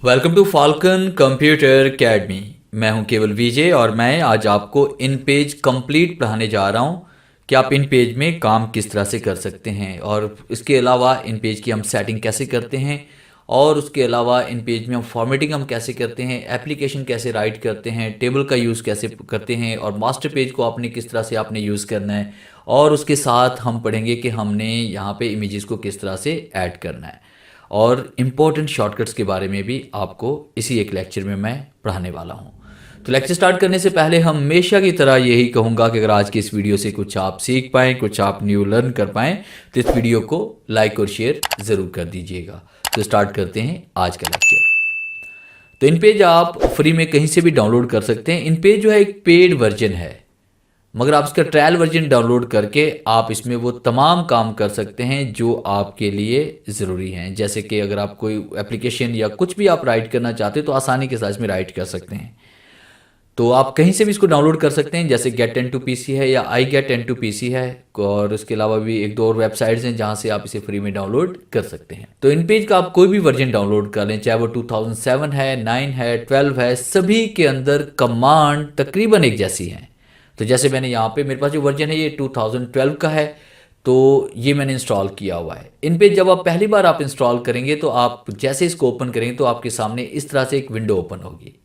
Welcome to Falcon computer academy. मैं हूं केवल विजय और मैं आज आपको इन पेज कंप्लीट पढ़ाने जा रहा हूं कि आप इन पेज में काम किस तरह से कर सकते हैं और इसके अलावा इन पेज की हम सेटिंग कैसे करते हैं और उसके अलावा इन पेज में हम फॉर्मेटिंग हम कैसे करते हैं, एप्लीकेशन कैसे राइट करते हैं, टेबल का यूज़ कैसे करते हैं और मास्टर पेज को आपने किस तरह से आपने यूज़ करना है। और उसके साथ हम पढ़ेंगे कि हमने यहाँ पे इमेजेस को किस तरह से ऐड करना है और इम्पोर्टेंट शॉर्टकट्स के बारे में भी आपको इसी एक लेक्चर में मैं पढ़ाने वाला हूँ। तो लेक्चर स्टार्ट करने से पहले हमेशा की तरह यही कहूँगा कि अगर आज की इस वीडियो से कुछ आप सीख पाएँ, कुछ आप न्यू लर्न कर पाएँ तो इस वीडियो को लाइक और शेयर ज़रूर कर दीजिएगा। तो स्टार्ट करते हैं आज का लेक्चर। तो इन पेज आप फ्री में कहीं से भी डाउनलोड कर सकते हैं। इन पेज जो है एक पेड वर्जन है, मगर आप इसका ट्रायल वर्जन डाउनलोड करके आप इसमें वो तमाम काम कर सकते हैं जो आपके लिए ज़रूरी हैं। जैसे कि अगर आप कोई एप्लीकेशन या कुछ भी आप राइट करना चाहते हैं तो आसानी के साथ इसमें राइट कर सकते हैं। तो आप कहीं से भी इसको डाउनलोड कर सकते हैं, जैसे गेट एन टू पीसी है या I get an to PC है, और उसके अलावा भी एक दो और वेबसाइट्स हैं जहां से आप इसे फ्री में डाउनलोड कर सकते हैं। तो इन पेज का आप कोई भी वर्जन डाउनलोड कर लें, चाहे वो 2007 है, 9 है, 12 है, सभी के अंदर कमांड तकरीबन एक जैसी हैं। तो जैसे मैंने यहाँ पे मेरे पास जो वर्जन है ये 2012 का है, तो ये मैंने इंस्टॉल किया हुआ है। इन पे जब आप पहली बार आप इंस्टॉल करेंगे तो आप जैसे इसको ओपन करेंगे तो आपके सामने इस तरह से एक विंडो ओपन होगी।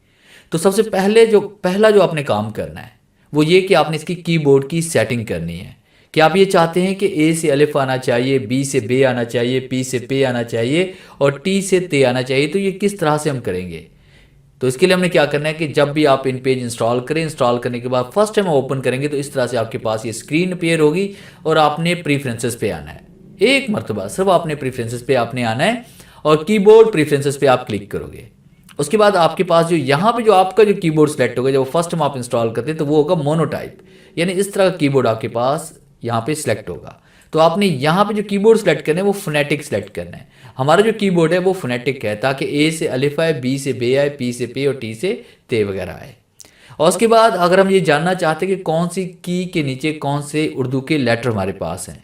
तो सबसे पहला जो आपने काम करना है वो ये कि आपने इसकी कीबोर्ड की सेटिंग करनी है कि आप ये चाहते हैं कि ए से अलिफ आना चाहिए, बी से बे आना चाहिए, पी से पे आना चाहिए और टी से ते आना चाहिए। तो ये किस तरह से हम करेंगे? तो इसके लिए हमने क्या करना है कि जब भी आप इन पेज इंस्टॉल करें, इंस्टॉल करने के बाद फर्स्ट टाइम ओपन करेंगे तो इस तरह से आपके पास ये स्क्रीन अपीयर होगी और आपने प्रीफरेंसेस पे आना है। एक मरतबा सिर्फ आपने प्रीफरेंसेस पे आपने आना है और कीबोर्ड प्रीफरेंसेस पे आप क्लिक करोगे। उसके बाद आपके पास जो यहाँ पे जो आपका जो कीबोर्ड सेलेक्ट होगा, जब फर्स्ट टाइम आप इंस्टॉल करते हैं तो वो होगा मोनोटाइप, यानी इस तरह का कीबोर्ड आपके पास यहाँ पे सिलेक्ट होगा। तो आपने यहाँ पे जो कीबोर्ड सेलेक्ट करना है वो फोनेटिक सेलेक्ट करना है। हमारा जो कीबोर्ड है वो फोनेटिक है ताकि ए से अलिफ आए, बी से बे आए, पी से पे और टी से ते वगैरह आए। और उसके बाद अगर हम ये जानना चाहते हैं कि कौन सी की के नीचे कौन से उर्दू के लेटर हमारे पास हैं,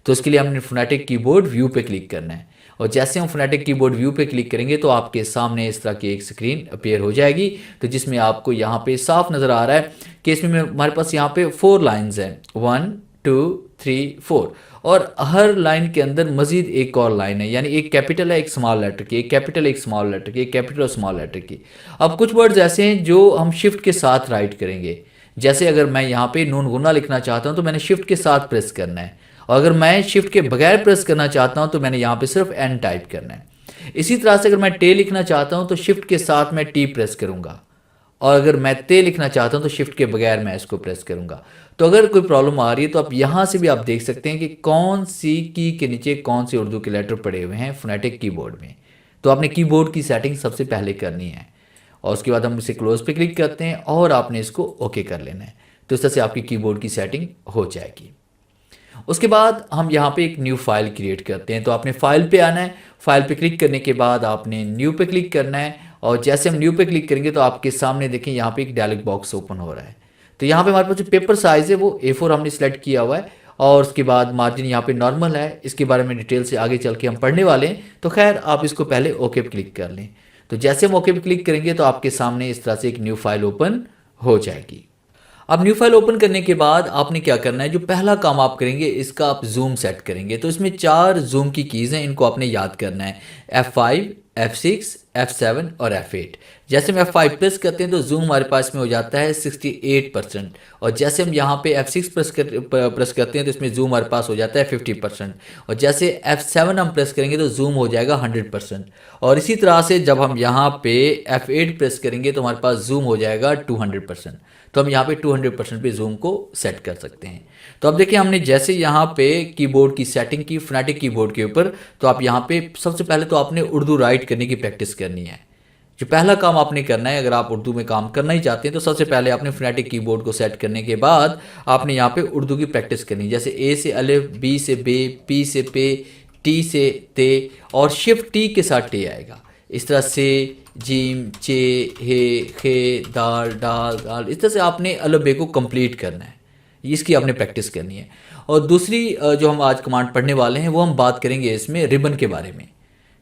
तो उसके लिए हमने फोनेटिक कीबोर्ड व्यू पे क्लिक करना है। और जैसे हम फोनेटिक कीबोर्ड व्यू पे क्लिक करेंगे तो आपके सामने इस तरह की एक स्क्रीन अपीयर हो जाएगी, तो जिसमें आपको यहाँ पे साफ नज़र आ रहा है कि इसमें हमारे पास यहाँ पे 4 लाइन्स हैं, 1 2 3 4, और हर लाइन के अंदर मजीद एक और लाइन है, यानी एक कैपिटल है एक स्मॉल लेटर की, एक कैपिटल एक स्मॉल लेटर की, एक कैपिटल और स्मॉल लेटर की। अब कुछ वर्ड्स ऐसे हैं जो हम शिफ्ट के साथ राइट करेंगे। जैसे अगर मैं यहाँ पे नून गुना लिखना चाहता हूँ तो मैंने शिफ्ट के साथ प्रेस करना है, और अगर मैं शिफ्ट के बगैर प्रेस करना चाहता हूँ तो मैंने यहाँ पे सिर्फ एन टाइप करना है। इसी तरह से अगर मैं टे लिखना चाहता हूँ तो शिफ्ट के साथ मैं टी प्रेस करूँगा, और अगर मैं ते लिखना चाहता हूँ तो शिफ्ट के बगैर मैं इसको प्रेस करूँगा। तो अगर कोई प्रॉब्लम आ रही है तो आप यहाँ से भी आप देख सकते हैं कि कौन सी की के नीचे कौन से उर्दू के लेटर पड़े हुए हैं फोनेटिक कीबोर्ड में। तो आपने कीबोर्ड की सेटिंग सबसे पहले करनी है और उसके बाद हम इसे क्लोज पे क्लिक करते हैं और आपने इसको ओके कर लेना है। तो इस तरह से आपकी कीबोर्ड की सेटिंग हो जाएगी। उसके बाद हम यहाँ पे एक न्यू फाइल क्रिएट करते हैं। तो आपने फाइल पे आना है, फाइल पे क्लिक करने के बाद आपने न्यू पे क्लिक करना है, और जैसे हम न्यू पे क्लिक करेंगे तो आपके सामने देखें यहाँ पे एक डायलॉग बॉक्स ओपन हो रहा है। तो यहाँ पे हमारे पास जो पेपर साइज़ है वो A4 हमने सेलेक्ट किया हुआ है, और उसके बाद मार्जिन यहाँ पे नॉर्मल है। इसके बारे में डिटेल से आगे चल के हम पढ़ने वाले हैं, तो खैर आप इसको पहले ओके पे क्लिक कर लें। तो जैसे हम ओके पे क्लिक करेंगे तो आपके सामने इस तरह से एक न्यू फाइल ओपन हो जाएगी। अब न्यू फाइल ओपन करने के बाद आपने क्या करना है, जो पहला काम आप करेंगे इसका आप जूम सेट करेंगे। तो इसमें 4 जूम की कीज़ हैं, इनको आपने याद करना है, F5, F6, F7 और F8। जैसे हम F5 प्रेस करते हैं तो जूम हमारे पास में हो जाता है 68%, और जैसे हम यहाँ पे F6 प्रेस करते हैं तो इसमें जूम हमारे पास हो जाता है 50%, और जैसे F7 हम प्रेस करेंगे तो जूम हो जाएगा 100%, और इसी तरह से जब हम यहाँ पे F8 प्रेस करेंगे तो हमारे पास जूम हो जाएगा 200%। तो हम यहाँ पे 200% पे जूम को सेट कर सकते हैं। तो अब देखिए हमने जैसे यहाँ पे कीबोर्ड की सेटिंग की फोनेटिक कीबोर्ड के ऊपर, तो आप यहाँ पे सबसे पहले तो आपने उर्दू राइट करने की प्रैक्टिस करनी है। जो पहला काम आपने करना है, अगर आप उर्दू में काम करना ही चाहते हैं तो सबसे पहले आपने फोनेटिक कीबोर्ड को सेट करने के बाद आपने यहाँ पे उर्दू की प्रैक्टिस करनी है। जैसे ए से अलिफ, बी से बे, पी से पे, टी से ते, और शिफ्ट टी के साथ टे आएगा। इस तरह से जीम, चे, हे, खे, दाल, डाल, दाल, इस तरह से आपने अल बे को कंप्लीट करना है, इसकी आपने प्रैक्टिस करनी है। और दूसरी जो हम आज कमांड पढ़ने वाले हैं वो हम बात करेंगे इसमें रिबन के बारे में,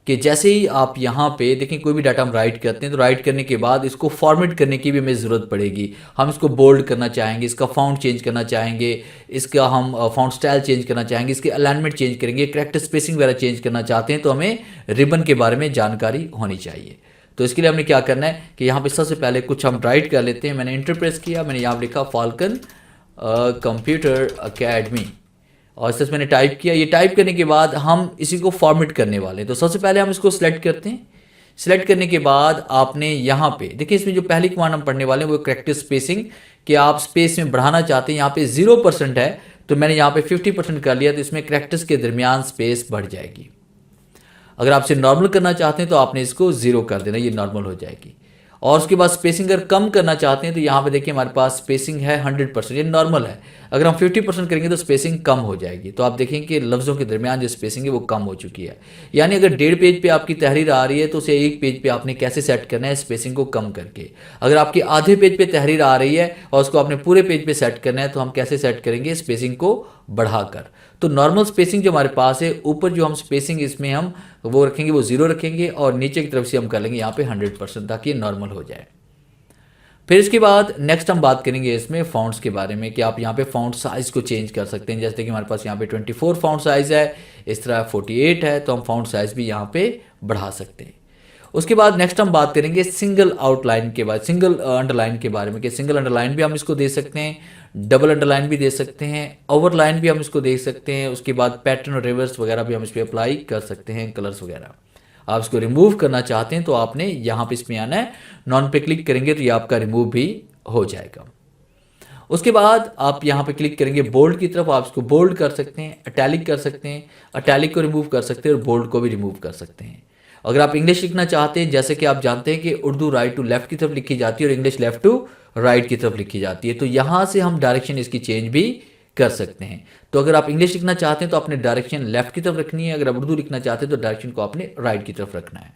कि जैसे ही आप यहाँ पे देखें कोई भी डाटा हम राइट करते हैं तो राइट करने के बाद इसको फॉर्मेट करने की भी हमें ज़रूरत पड़ेगी। हम इसको बोल्ड करना चाहेंगे, इसका फ़ॉन्ट चेंज करना चाहेंगे, इसका हम फ़ॉन्ट स्टाइल चेंज करना चाहेंगे, इसके अलाइनमेंट चेंज करेंगे, कैरेक्टर स्पेसिंग वगैरह चेंज करना चाहते हैं तो हमें रिबन के बारे में जानकारी होनी चाहिए। तो इसके लिए हमने क्या करना है कि यहाँ पे सबसे पहले कुछ हम राइट कर लेते हैं। मैंने इंटर प्रेस किया, मैंने यहाँ लिखा फाल्कन कंप्यूटर अकेडमी और इस मैंने टाइप किया। ये टाइप करने के बाद हम इसी को फॉर्मेट करने वाले हैं। तो सबसे पहले हम इसको सिलेक्ट करते हैं। सिलेक्ट करने के बाद आपने यहाँ पे देखिए इसमें जो पहली कमांड हम पढ़ने वाले हैं वो करेक्टर स्पेसिंग, कि आप स्पेस में बढ़ाना चाहते हैं। यहाँ पे 0% है तो मैंने यहाँ पे 50% कर लिया, तो इसमें करेक्टर्स के दरमियान स्पेस बढ़ जाएगी। अगर आप इसे नॉर्मल करना चाहते हैं तो आपने इसको 0 कर देना, ये नॉर्मल हो जाएगी। और उसके बाद स्पेसिंग अगर कम करना चाहते हैं तो यहाँ पे देखिए हमारे पास स्पेसिंग है 100%, ये नॉर्मल है। अगर हम 50% करेंगे तो स्पेसिंग कम हो जाएगी। तो आप देखेंगे कि लफ्ज़ों के दरमियान जो स्पेसिंग है वो कम हो चुकी है। यानी अगर 1.5 पेज पे आपकी तहरीर आ रही है तो उसे 1 पेज पे आपने कैसे सेट करना है, स्पेसिंग को कम करके। अगर आपकी आधे पेज पे तहरीर आ रही है और उसको आपने पूरे पेज पे सेट करना है तो हम कैसे सेट करेंगे, स्पेसिंग को बढ़ाकर। तो नॉर्मल स्पेसिंग जो हमारे पास है, ऊपर जो हम स्पेसिंग इसमें हम वो रखेंगे वो 0 रखेंगे और नीचे की तरफ से हम कर लेंगे यहाँ पे 100% ताकि ये नॉर्मल हो जाए। फिर इसके बाद नेक्स्ट हम बात करेंगे इसमें फ़ॉन्ट्स के बारे में कि आप यहाँ पे फ़ॉन्ट साइज़ को चेंज कर सकते हैं। जैसे कि हमारे पास यहाँ पे 24 फ़ॉन्ट साइज़ है, इस तरह 48 है, तो हम फ़ॉन्ट साइज़ भी यहाँ पे बढ़ा सकते हैं। उसके बाद नेक्स्ट हम बात करेंगे सिंगल आउटलाइन के बाद, सिंगल अंडरलाइन के बारे में कि सिंगल अंडरलाइन भी हम इसको दे सकते हैं, डबल अंडरलाइन भी दे सकते हैं, ओवरलाइन भी हम इसको देख सकते हैं। उसके बाद पैटर्न और रिवर्स वगैरह भी हम इस पर अप्लाई कर सकते हैं, कलर्स वगैरह। आप इसको रिमूव करना चाहते हैं तो आपने यहाँ पे इसमें आना है, नॉन पे क्लिक करेंगे तो ये आपका रिमूव भी हो जाएगा। उसके बाद आप यहाँ पे क्लिक करेंगे बोल्ड की तरफ, आप इसको बोल्ड कर सकते हैं, अटैलिक कर सकते हैं, अटैलिक को रिमूव कर सकते हैं और बोल्ड को भी रिमूव कर सकते हैं। अगर आप इंग्लिश लिखना चाहते हैं, जैसे कि आप जानते हैं कि उर्दू राइट टू लेफ्ट की तरफ लिखी जाती है और इंग्लिश लेफ्ट टू राइट की तरफ लिखी जाती है, तो यहाँ से हम डायरेक्शन इसकी चेंज भी कर सकते हैं। तो अगर आप इंग्लिश लिखना चाहते हैं तो आपने डायरेक्शन लेफ्ट की तरफ रखनी है, अगर आप उर्दू लिखना चाहते हैं तो डायरेक्शन को आपने राइट की तरफ रखना है।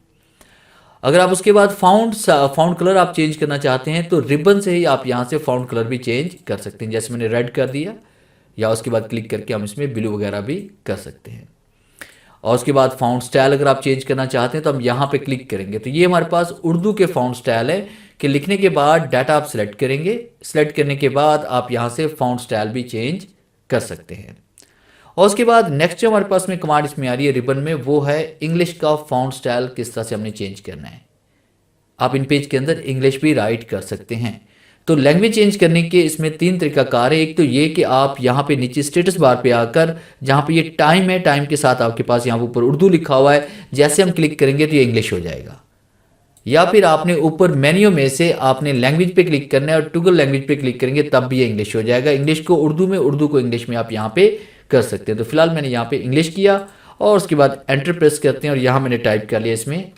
अगर आप उसके बाद फाउंड कलर आप चेंज करना चाहते हैं तो रिबन से ही आप यहाँ से फाउंड कलर भी चेंज कर सकते हैं। जैसे मैंने रेड कर दिया, या उसके बाद क्लिक करके हम इसमें ब्लू वगैरह भी कर सकते हैं। और उसके बाद फाउंड स्टाइल अगर आप चेंज करना चाहते हैं तो हम यहाँ पे क्लिक करेंगे तो ये हमारे पास उर्दू के फाउंड स्टाइल है कि लिखने के बाद डाटा आप सिलेक्ट करेंगे, सिलेक्ट करने के बाद आप यहाँ से फाउंड स्टाइल भी चेंज कर सकते हैं। और उसके बाद नेक्स्ट जो हमारे पास में कमांड इसमें आ रही है रिबन में, वो है इंग्लिश का फाउंड स्टाइल किस तरह से हमने चेंज करना है। आप इन पेज के अंदर इंग्लिश भी राइट कर सकते हैं। तो लैंग्वेज चेंज करने के इसमें 3 तरीकाकार है। एक तो ये कि आप यहाँ पे नीचे स्टेटस बार पे आकर जहाँ पे ये टाइम है, टाइम के साथ आपके पास यहाँ ऊपर उर्दू लिखा हुआ है, जैसे हम क्लिक करेंगे तो ये इंग्लिश हो जाएगा। या फिर आपने ऊपर मेन्यू में से आपने लैंग्वेज पे क्लिक करना है और टूगल लैंग्वेज पे क्लिक करेंगे तब भी ये इंग्लिश हो जाएगा। इंग्लिश को उर्दू में, उर्दू को इंग्लिश में आप यहाँ पे कर सकते हैं। तो फिलहाल मैंने यहाँ पे इंग्लिश किया और उसके बाद एंटर प्रेस करते हैं और यहाँ मैंने टाइप कर लिया इसमें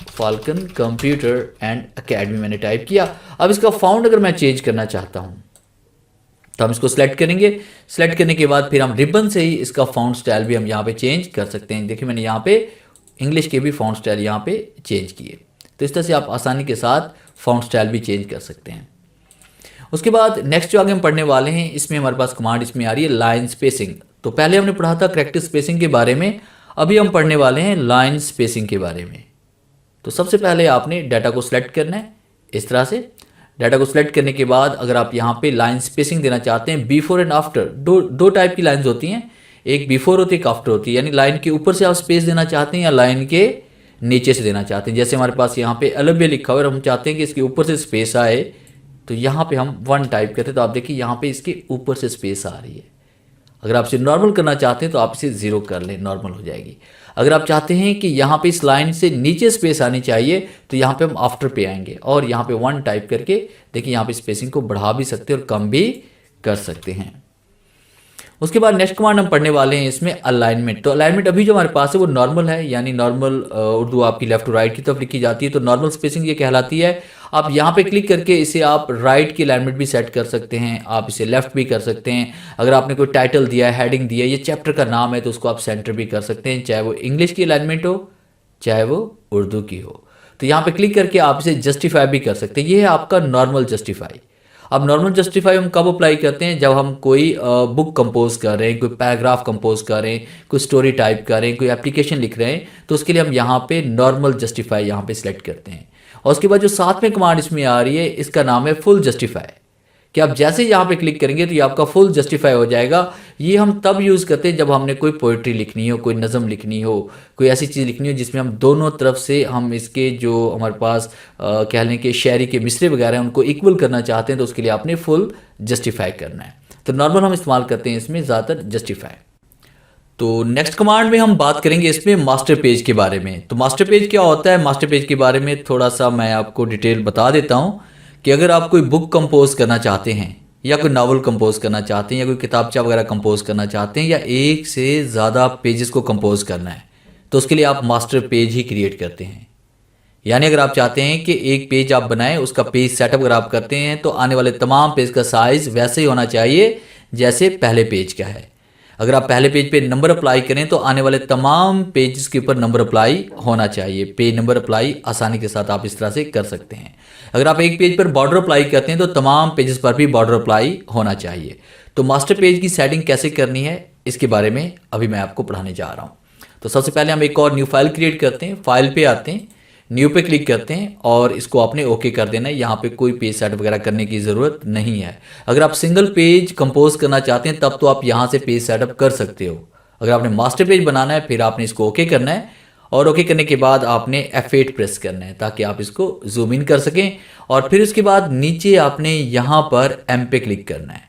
फाल्कन कंप्यूटर एंड अकेडमी मैंने टाइप किया। अब इसका फाउंड अगर मैं चेंज करना चाहता हूँ तो हम इसको सिलेक्ट करेंगे। सिलेक्ट करने के बाद फिर हम रिबन से ही इसका फाउंड स्टाइल भी हम यहाँ पे चेंज कर सकते हैं। देखिए मैंने यहाँ पे इंग्लिश के भी फाउंड स्टाइल यहाँ पे चेंज किए। तो इस तरह से आप आसानी के साथ फाउंड स्टाइल भी चेंज कर सकते हैं। उसके बाद नेक्स्ट जो आगे हम पढ़ने वाले हैं, इसमें हमारे पास कमांड इसमें आ रही है लाइन स्पेसिंग। तो पहले हमने पढ़ा था करेक्टर स्पेसिंग के बारे में, अभी हम पढ़ने वाले हैं लाइन स्पेसिंग के बारे में। तो सबसे पहले आपने डाटा को सिलेक्ट करना है इस तरह से। डाटा को सिलेक्ट करने के बाद अगर आप यहाँ पे लाइन स्पेसिंग देना चाहते हैं, बिफोर एंड आफ्टर, दो टाइप की लाइंस होती हैं, एक बिफोर होती है, एक आफ्टर होती है। यानी लाइन के ऊपर से आप स्पेस देना चाहते हैं या लाइन के नीचे से देना चाहते हैं। जैसे हमारे पास यहाँ पे अलव्य लिखा हुआ है और हम चाहते हैं कि इसके ऊपर से स्पेस आए, तो यहाँ पे हम 1 टाइप करते हैं। तो आप देखिए यहाँ पे इसके ऊपर से स्पेस आ रही है। अगर आप इसे नॉर्मल करना चाहते हैं तो आप इसे 0 कर लें, नॉर्मल हो जाएगी। अगर आप चाहते हैं कि यहाँ पे इस लाइन से नीचे स्पेस आनी चाहिए तो यहाँ पे हम आफ्टर पे आएंगे और यहाँ पे 1 टाइप करके देखिए यहाँ पे स्पेसिंग को बढ़ा भी सकते हैं और कम भी कर सकते हैं। उसके बाद नेक्स्ट कमांड हम पढ़ने वाले हैं इसमें अलाइनमेंट। तो अलाइनमेंट अभी जो हमारे पास है वो नॉर्मल है, यानी नॉर्मल उर्दू आपकी लेफ्ट टू राइट की तरफ लिखी जाती है, तो नॉर्मल स्पेसिंग ये कहलाती है। आप यहाँ पे क्लिक करके इसे आप राइट की अलाइनमेंट भी सेट कर सकते हैं, आप इसे लेफ्ट भी कर सकते हैं। अगर आपने कोई टाइटल दिया है, हेडिंग दिया है, ये चैप्टर का नाम है, तो उसको आप सेंटर भी कर सकते हैं, चाहे वो इंग्लिश की अलाइनमेंट हो चाहे वो उर्दू की हो। तो यहाँ पे क्लिक करके आप इसे जस्टिफाई भी कर सकते हैं। ये है आपका नॉर्मल जस्टिफाई। अब नॉर्मल जस्टिफाई हम कब अप्लाई करते हैं, जब हम कोई बुक कंपोज कर रहे हैं, कोई पैराग्राफ कंपोज कर रहे हैं, कोई स्टोरी टाइप कर रहे हैं, कोई एप्लीकेशन लिख रहे हैं, तो उसके लिए हम यहाँ पे नॉर्मल जस्टिफाई यहाँ पे सिलेक्ट करते हैं। और उसके बाद जो साथ में कमांड इसमें आ रही है, इसका नाम है फुल जस्टिफाई, कि आप जैसे ही यहाँ पे क्लिक करेंगे तो ये आपका फुल जस्टिफाई हो जाएगा। ये हम तब यूज़ करते हैं जब हमने कोई पोइट्री लिखनी हो, कोई नज़म लिखनी हो, कोई ऐसी चीज़ लिखनी हो जिसमें हम दोनों तरफ से हम इसके जो हमारे पास कह लें कि शायरी के मिसरे वगैरह हैं उनको इक्वल करना चाहते हैं, तो उसके लिए आपने फुल जस्टिफाई करना है। तो नॉर्मल हम इस्तेमाल करते हैं इसमें ज़्यादातर जस्टिफाई। तो नेक्स्ट कमांड में हम बात करेंगे इसमें मास्टर पेज के बारे में। तो मास्टर पेज क्या होता है, मास्टर पेज के बारे में थोड़ा सा मैं आपको डिटेल बता देता हूँ कि अगर आप कोई बुक कंपोज करना चाहते हैं या कोई नावल कंपोज करना चाहते हैं या कोई किताबचा वगैरह कंपोज करना चाहते हैं या एक से ज़्यादा पेजेस को कंपोज करना है, तो उसके लिए आप मास्टर पेज ही क्रिएट करते हैं। यानी अगर आप चाहते हैं कि एक पेज आप बनाएं, उसका पेज सेटअप अगर आप करते हैं तो आने वाले तमाम पेज का साइज़ वैसे ही होना चाहिए जैसे पहले पेज का है। अगर आप पहले पेज पे नंबर अप्लाई करें तो आने वाले तमाम पेजेस के ऊपर नंबर अप्लाई होना चाहिए। पेज नंबर अप्लाई आसानी के साथ आप इस तरह से कर सकते हैं। अगर आप एक पेज पर बॉर्डर अप्लाई करते हैं तो तमाम पेजेस पर भी बॉर्डर अप्लाई होना चाहिए। तो मास्टर पेज की सेटिंग कैसे करनी है इसके बारे में अभी मैं आपको पढ़ाने जा रहा हूँ। तो सबसे पहले हम एक और न्यू फाइल क्रिएट करते हैं। फाइल पे आते हैं, न्यू पे क्लिक करते हैं और इसको आपने ओके कर देना है। यहाँ पे कोई पेज सेट वगैरह करने की ज़रूरत नहीं है। अगर आप सिंगल पेज कंपोज करना चाहते हैं तब तो आप यहाँ से पेज सेटअप कर सकते हो। अगर आपने मास्टर पेज बनाना है फिर आपने इसको ओके करना है और ओके करने के बाद आपने F8 प्रेस करना है ताकि आप इसको जूम इन कर सकें। और फिर उसके बाद नीचे आपने यहाँ पर M पे क्लिक करना है।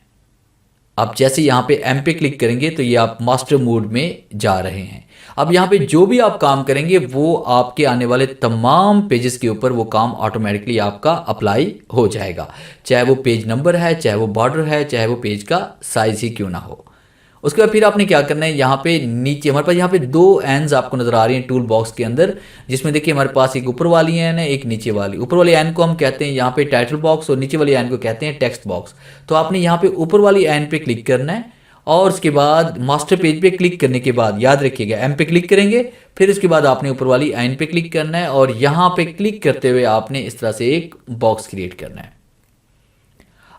आप जैसे यहाँ पे M पे क्लिक करेंगे तो ये आप मास्टर मोड में जा रहे हैं। अब यहाँ पे जो भी आप काम करेंगे वो आपके आने वाले तमाम पेजेस के ऊपर वो काम ऑटोमेटिकली आपका अप्लाई हो जाएगा, चाहे वो पेज नंबर है, चाहे वो बॉर्डर है, चाहे वो पेज का साइज ही क्यों ना हो। उसके बाद फिर आपने क्या करना है, यहाँ पे नीचे हमारे पास यहाँ पे दो एंड्स आपको नजर आ रही हैं टूल बॉक्स के अंदर, जिसमें देखिए हमारे पास एक ऊपर वाली एन है, एक नीचे वाली। ऊपर वाली एन को हम कहते हैं यहाँ पे टाइटल बॉक्स और नीचे वाली एन को कहते हैं टेक्स्ट बॉक्स। तो आपने यहाँ पे ऊपर वाली एन पे क्लिक करना है और उसके बाद मास्टर पेज पे क्लिक करने के बाद याद रखिएगा एम पे क्लिक करेंगे, फिर उसके बाद आपने ऊपर वाली एन पे क्लिक करना है और यहाँ पे क्लिक करते हुए आपने इस तरह से एक बॉक्स क्रिएट करना है।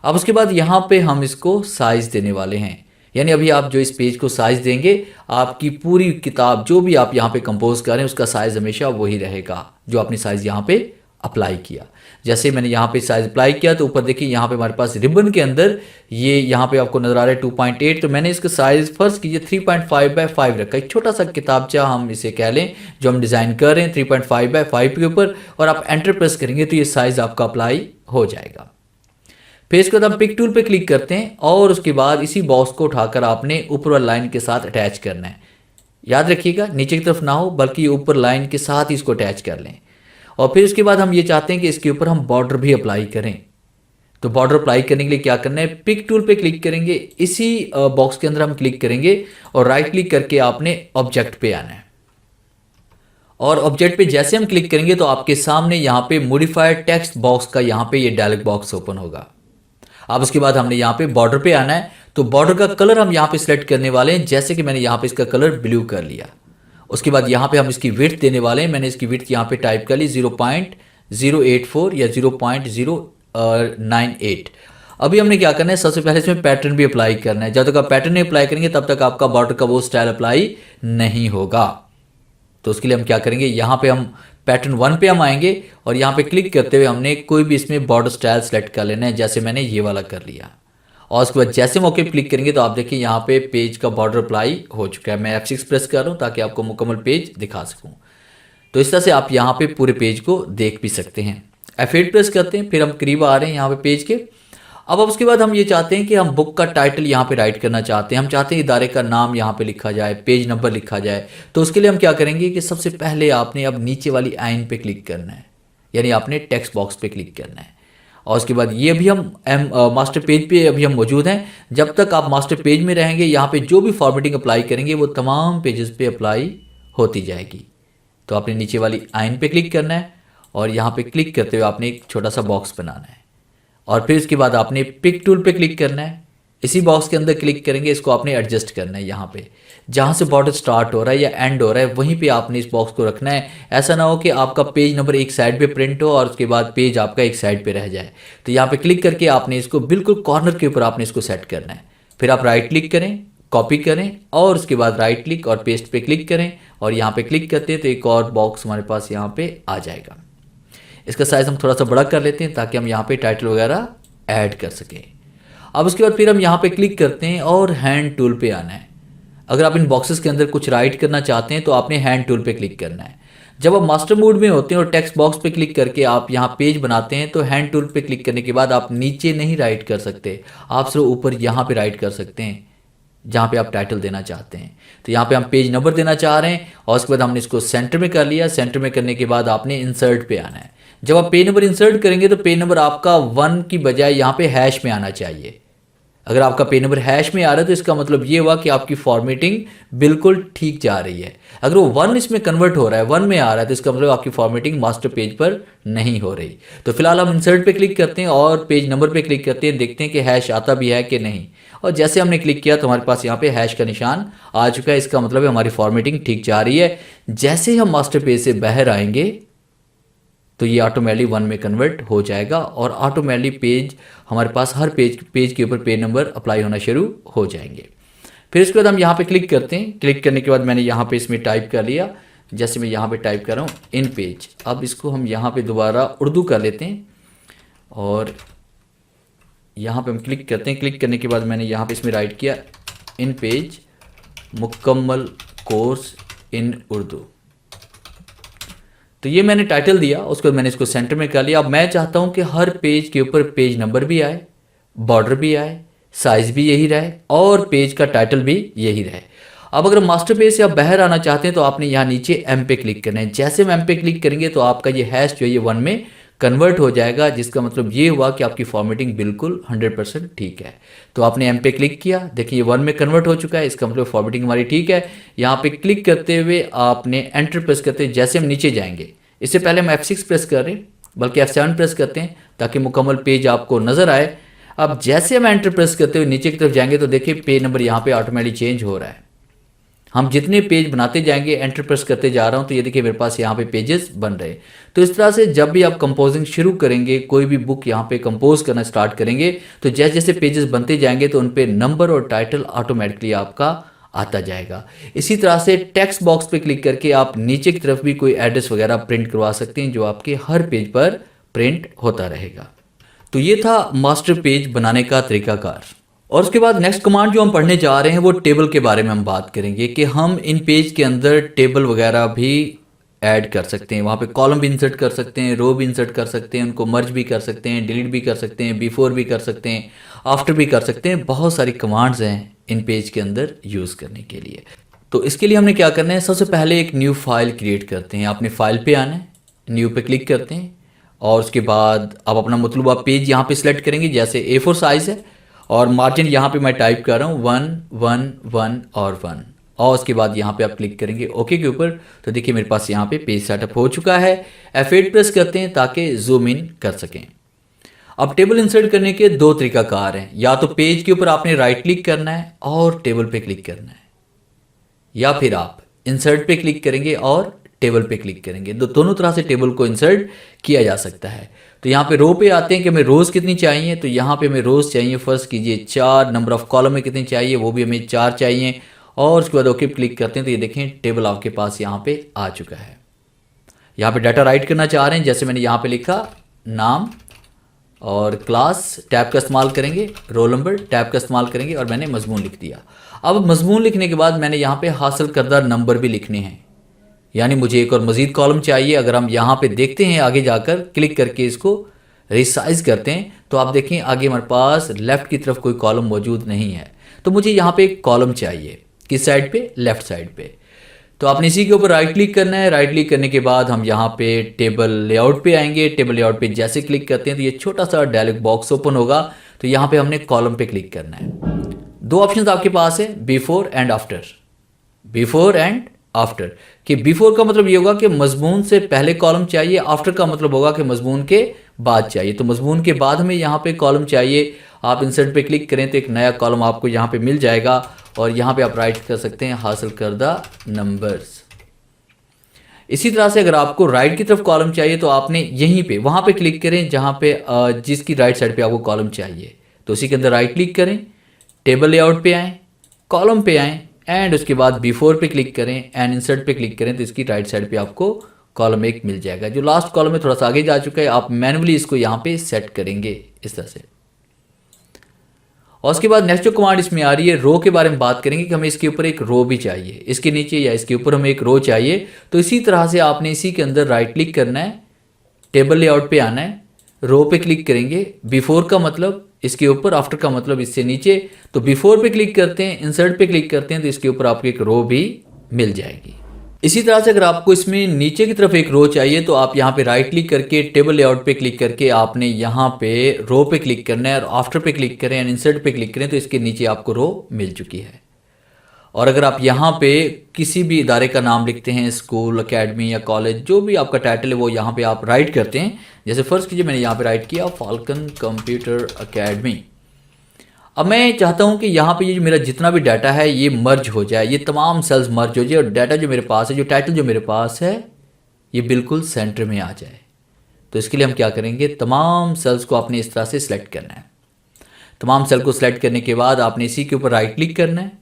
अब उसके बाद यहाँ पे हम इसको साइज देने वाले हैं, यानी अभी आप जो इस पेज को साइज देंगे आपकी पूरी किताब जो भी आप यहाँ पे कंपोज करें उसका साइज हमेशा वही रहेगा जो आपने साइज यहाँ पे अप्लाई किया। जैसे मैंने यहाँ पे साइज अप्लाई किया तो ऊपर देखिए यहाँ पे हमारे पास रिबन के अंदर ये यहाँ पे आपको नजर आ रहा है 2.8, तो मैंने इसका साइज फर्ज कीजिए 3.5/5 रखा। एक छोटा सा किताबचा हम इसे कह लें जो हम डिज़ाइन कर रहे हैं 3.5/5 के ऊपर, और आप एंटर प्रेस करेंगे तो ये साइज आपका अप्लाई हो जाएगा। फिर इसके बाद हम पिक टूल पे क्लिक करते हैं और उसके बाद इसी बॉक्स को उठाकर आपने ऊपर वाली लाइन के साथ अटैच करना है। याद रखिएगा नीचे की तरफ ना हो बल्कि ऊपर लाइन के साथ ही इसको अटैच कर लें। और फिर उसके बाद हम ये चाहते हैं कि इसके ऊपर हम बॉर्डर भी अप्लाई करें। तो बॉर्डर अप्लाई करने के लिए क्या करना है, पिक टूल पे क्लिक करेंगे, इसी बॉक्स के अंदर हम क्लिक करेंगे और राइट क्लिक करके आपने ऑब्जेक्ट पे आना है। और ऑब्जेक्ट पे जैसे हम क्लिक करेंगे तो आपके सामने यहाँ पे मॉडिफाइड टेक्स्ट बॉक्स का यहाँ पे ये डायलॉग बॉक्स ओपन होगा। अब उसके बाद हमने यहाँ पे बॉर्डर पे आना है, तो बॉर्डर का कलर हम यहाँ पे सिलेक्ट करने वाले हैं, जैसे कि मैंने यहाँ पे इसका कलर ब्लू कर लिया। उसके बाद यहाँ पे हम इसकी विड्थ देने वाले हैं, मैंने इसकी विड्थ यहाँ पे टाइप कर ली 0.084 या 0.098। अभी हमने क्या करना है, सबसे पहले इसमें पैटर्न भी अप्लाई करना है। जब तक आप पैटर्न नहीं अप्लाई करेंगे तब तक आपका बॉर्डर का वो स्टाइल अप्लाई नहीं होगा। तो उसके लिए हम क्या करेंगे, यहाँ पे हम पैटर्न 1 पे हम आएंगे और यहाँ पे क्लिक करते हुए हमने कोई भी इसमें बॉर्डर स्टाइल सेलेक्ट कर लेना है, जैसे मैंने ये वाला कर लिया। और उसके बाद जैसे मौके पे क्लिक करेंगे तो आप देखिए यहाँ पे पेज का बॉर्डर अप्लाई हो चुका है। मैं F6 प्रेस कर रहा हूँ ताकि आपको मुकम्मल पेज दिखा सकूँ। तो इस तरह से आप यहाँ पे पूरे पेज को देख भी सकते हैं। F8 प्रेस करते हैं, फिर हम करीब आ रहे हैं यहाँ पे पेज के। अब उसके बाद हम ये चाहते हैं कि हम बुक का टाइटल यहाँ पे राइट करना चाहते हैं। हम चाहते हैं इदारे का नाम यहाँ पे लिखा जाए, पेज नंबर लिखा जाए। तो उसके लिए हम क्या करेंगे कि सबसे पहले आपने अब नीचे वाली आइन पे क्लिक करना है, यानी आपने टेक्स्ट बॉक्स पे क्लिक करना है। और उसके बाद ये अभी हम मास्टर पेज पे अभी हम मौजूद हैं। जब तक आप मास्टर पेज में रहेंगे यहाँ पे जो भी फॉर्मेटिंग अप्लाई करेंगे वो तमाम पेजेस पे अप्लाई होती जाएगी। तो आपने नीचे वाली आइन पे क्लिक करना है और यहाँ पे क्लिक करते हुए आपने एक छोटा सा बॉक्स बनाना है और फिर इसके बाद आपने पिक टूल पे क्लिक करना है। इसी बॉक्स के अंदर क्लिक करेंगे, इसको आपने एडजस्ट करना है। यहाँ पे जहाँ से बॉर्डर स्टार्ट हो रहा है या एंड हो रहा है वहीं पे आपने इस बॉक्स को रखना है। ऐसा ना हो कि आपका पेज नंबर एक साइड पे प्रिंट हो और उसके बाद पेज आपका एक साइड पे रह जाए। तो यहाँ पे क्लिक करके आपने इसको बिल्कुल कॉर्नर के ऊपर आपने इसको सेट करना है। फिर आप राइट क्लिक करें, कॉपी करें और उसके बाद राइट क्लिक और पेस्ट पे क्लिक करें और यहाँ पे क्लिक करते हैं तो एक और बॉक्स हमारे पास यहाँ पे आ जाएगा। इसका साइज़ हम थोड़ा सा बड़ा कर लेते हैं ताकि हम यहाँ पे टाइटल वगैरह ऐड कर सकें। अब उसके बाद फिर हम यहाँ पे क्लिक करते हैं और हैंड टूल पे आना है। अगर आप इन बॉक्सेस के अंदर कुछ राइट करना चाहते हैं तो आपने हैंड टूल पे क्लिक करना है। जब आप मास्टर मोड में होते हैं और टेक्स्ट बॉक्स पे क्लिक करके आप यहाँ पेज बनाते हैं तो हैंड टूल पे क्लिक करने के बाद आप नीचे नहीं राइट कर सकते, आप सिर्फ ऊपर यहाँ पे राइट कर सकते हैं जहाँ पे आप टाइटल देना चाहते हैं। तो यहाँ पे हम पेज नंबर देना चाह रहे हैं और उसके बाद हमने इसको सेंटर में कर लिया। सेंटर में करने के बाद आपने इंसर्ट पे आना है। जब आप पेज नंबर इंसर्ट करेंगे तो पेज नंबर आपका 1 की बजाय यहाँ पे हैश में आना चाहिए। अगर आपका पेज नंबर हैश में आ रहा है तो इसका मतलब ये हुआ कि आपकी फॉर्मेटिंग बिल्कुल ठीक जा रही है। अगर वो 1 इसमें कन्वर्ट हो रहा है, 1 में आ रहा है, तो इसका मतलब आपकी फॉर्मेटिंग मास्टर पेज पर नहीं हो रही। तो फिलहाल हम इंसर्ट पे क्लिक करते हैं और पेज नंबर पे क्लिक करते हैं, देखते हैं कि हैश आता भी है कि नहीं। और जैसे हमने क्लिक किया तो हमारे पास यहाँ पे हैश का निशान आ चुका है। इसका मतलब है हमारी फॉर्मेटिंग ठीक जा रही है। जैसे ही हम मास्टर पेज से बाहर आएंगे तो ये ऑटोमेटिकली 1 में कन्वर्ट हो जाएगा और ऑटोमेटिकली पेज हमारे पास हर पेज के ऊपर पेज नंबर अप्लाई होना शुरू हो जाएंगे। फिर इसके बाद हम यहाँ पे क्लिक करते हैं। क्लिक करने के बाद मैंने यहाँ पे इसमें टाइप कर लिया, जैसे मैं यहाँ पे टाइप कर रहा हूँ इन पेज। अब इसको हम यहाँ पे दोबारा उर्दू कर लेते हैं और यहाँ पे हम क्लिक करते हैं। क्लिक करने के बाद मैंने यहाँ पे इसमें राइट किया इन पेज मुकम्मल कोर्स इन उर्दू। तो ये मैंने टाइटल दिया, उसके बाद मैंने इसको सेंटर में कर लिया। अब मैं चाहता हूँ कि हर पेज के ऊपर पेज नंबर भी आए, बॉर्डर भी आए, साइज़ भी यही रहे और पेज का टाइटल भी यही रहे। अब अगर मास्टर पेज से आप बाहर आना चाहते हैं तो आपने यहाँ नीचे एम पे क्लिक करना है। जैसे हम एम पे क्लिक करेंगे तो आपका ये हैश जो है ये 1 में कन्वर्ट हो जाएगा, जिसका मतलब ये हुआ कि आपकी फॉर्मेटिंग बिल्कुल 100% ठीक है। तो आपने एम पे क्लिक किया, देखिए ये 1 में कन्वर्ट हो चुका है, इसका मतलब फॉर्मेटिंग हमारी ठीक है। यहाँ पे क्लिक करते हुए आपने एंटर प्रेस करते हुए जैसे हम नीचे जाएंगे, इससे पहले हम F6 प्रेस कर रहे हैं बल्कि F7 प्रेस करते हैं ताकि मुकम्मल पेज आपको नज़र आए। अब जैसे हम एंटर प्रेस करते हुए नीचे की तरफ जाएंगे तो देखिए पेज नंबर यहाँ पे ऑटोमेटिकली चेंज हो रहा है। हम जितने पेज बनाते जाएंगे, एंटर प्रेस करते जा रहा हूँ तो ये देखिए मेरे पास यहाँ पे पेजेस बन रहे हैं। तो इस तरह से जब भी आप कंपोजिंग शुरू करेंगे, कोई भी बुक यहाँ पे कंपोज करना स्टार्ट करेंगे तो जैसे जैसे पेजेस बनते जाएंगे तो उन पे नंबर और टाइटल ऑटोमेटिकली आपका आता जाएगा। इसी तरह से टेक्स्ट बॉक्स पे क्लिक करके आप नीचे की तरफ भी कोई एड्रेस वगैरह प्रिंट करवा सकते हैं जो आपके हर पेज पर प्रिंट होता रहेगा। तो ये था मास्टर पेज बनाने का तरीकाकार। और उसके बाद नेक्स्ट कमांड जो हम पढ़ने जा रहे हैं वो टेबल के बारे में हम बात करेंगे कि हम इन पेज के अंदर टेबल वगैरह भी ऐड कर सकते हैं। वहाँ पे कॉलम भी इंसर्ट कर सकते हैं, रो भी इंसर्ट कर सकते हैं, उनको मर्ज भी कर सकते हैं, डिलीट भी कर सकते हैं, बिफोर भी कर सकते हैं, आफ्टर भी कर सकते हैं। बहुत सारी कमांड्स हैं इन पेज के अंदर यूज़ करने के लिए। तो इसके लिए हमने क्या करना है, सबसे पहले एक न्यू फाइल क्रिएट करते हैं। आपने फाइल पे आना है, न्यू पे क्लिक करते हैं और उसके बाद आप अपना मतलूबा पेज यहाँ पे सिलेक्ट करेंगे। जैसे A4 साइज़ है और मार्जिन यहाँ पे मैं टाइप कर रहा हूँ 1 1 1 और 1 और उसके बाद यहाँ पे आप क्लिक करेंगे ओके के ऊपर। तो देखिए मेरे पास यहाँ पे पेज सेटअप हो चुका है। F8 प्रेस करते हैं ताकि जूम इन कर सकें। अब टेबल इंसर्ट करने के 2 तरीकाकार हैं, या तो पेज के ऊपर आपने राइट क्लिक करना है और टेबल पे क्लिक करना है, या फिर आप इंसर्ट पे क्लिक करेंगे और टेबल पे क्लिक करेंगे। दोनों तरह से टेबल को इंसर्ट किया जा सकता है। तो यहाँ पे रो पे आते हैं कि हमें रोज़ कितनी चाहिए। तो यहाँ पे हमें रोज़ चाहिए, फर्स्ट कीजिए 4, नंबर ऑफ कॉलम में कितनी चाहिए वो भी हमें 4 चाहिए और उसके बाद ओके क्लिक करते हैं तो ये देखें टेबल आपके पास यहाँ पे आ चुका है। यहाँ पे डाटा राइट करना चाह रहे हैं, जैसे मैंने यहाँ पे लिखा नाम और क्लास टैब का इस्तेमाल करेंगे, रोल नंबर टैब का इस्तेमाल करेंगे और मैंने मजमून लिख दिया। अब मजमून लिखने के बाद मैंने यहाँ पे हासिल करदा नंबर भी लिखने हैं, यानी मुझे एक और मज़ीद कॉलम चाहिए। अगर हम यहाँ पे देखते हैं आगे जाकर क्लिक करके इसको रिसाइज करते हैं तो आप देखें आगे हमारे पास लेफ़्ट की तरफ कोई कॉलम मौजूद नहीं है। तो मुझे यहाँ पे एक कॉलम चाहिए, किस साइड पे, लेफ़्ट साइड पे। तो आपने इसी के ऊपर राइट क्लिक करना है। राइट क्लिक करने के बाद हम यहाँ पे टेबल लेआउट पे आएंगे। टेबल लेआउट पे जैसे क्लिक करते हैं तो ये छोटा सा डायलॉग बॉक्स ओपन होगा। तो यहाँ पे हमने कॉलम पे क्लिक करना है। 2 ऑप्शंस आपके पास है, before and after. Before and after कि बिफोर का मतलब ये होगा कि मजमून से पहले कॉलम चाहिए, आफ्टर का मतलब होगा कि मजमून के बाद चाहिए। तो मजमून के बाद हमें यहाँ पे कॉलम चाहिए आप इंसर्ट पे क्लिक करें तो एक नया कॉलम आपको यहाँ पे मिल जाएगा और यहाँ पे आप राइट कर सकते हैं हासिल करदा नंबर्स। इसी तरह से अगर आपको राइट की तरफ कॉलम चाहिए तो आपने यहीं पे वहाँ पे क्लिक करें जहाँ पे जिसकी राइट साइड पे आपको कॉलम चाहिए, तो उसी के अंदर राइट क्लिक करें, टेबल लेआउट पे आएँ, कॉलम पे आएँ एंड उसके बाद बिफोर पे क्लिक करें एंड इंसर्ट पे क्लिक करें तो इसकी राइट साइड पे आपको कॉलम एक मिल जाएगा। जो लास्ट कॉलम है थोड़ा सा आगे जा चुका है, आप मैन्युअली इसको यहाँ पे सेट करेंगे इस तरह से। और उसके बाद नेक्स्ट जो कमांड इसमें आ रही है रो के बारे में बात करेंगे कि हमें इसके ऊपर एक रो भी चाहिए, इसके नीचे या इसके ऊपर हमें एक रो चाहिए। तो इसी तरह से आपने इसी के अंदर राइट क्लिक करना है, टेबल लेआउट पे आना है, रो पे क्लिक करेंगे, बिफोर का मतलब इसके ऊपर, आफ्टर का मतलब इससे नीचे। तो बिफोर पे क्लिक करते हैं, इंसर्ट पे क्लिक करते हैं तो इसके ऊपर आपको एक रो भी मिल जाएगी। इसी तरह से अगर आपको इसमें नीचे की तरफ एक रो चाहिए तो आप यहाँ पे राइट क्लिक करके टेबल लेआउट पे क्लिक करके आपने यहाँ पे रो पे क्लिक करना है और आफ्टर पे क्लिक करें एंड इंसर्ट पे क्लिक करें तो इसके नीचे आपको रो मिल चुकी है। और अगर आप यहाँ पे किसी भी इदारे का नाम लिखते हैं, स्कूल, एकेडमी या कॉलेज, जो भी आपका टाइटल है वो यहाँ पे आप राइट करते हैं। जैसे फर्स्ट कीजिए मैंने यहाँ पे राइट किया फाल्कन कंप्यूटर अकेडमी। अब मैं चाहता हूँ कि यहाँ पे ये जो मेरा जितना भी डाटा है ये मर्ज हो जाए, ये तमाम सेल्स मर्ज हो जाए और डाटा जो मेरे पास है, जो टाइटल जो मेरे पास है ये बिल्कुल सेंटर में आ जाए। तो इसके लिए हम क्या करेंगे, तमाम सेल्स को आपने इस तरह से सिलेक्ट करना है। तमाम सेल को सिलेक्ट करने के बाद आपने इसी के ऊपर राइट क्लिक करना है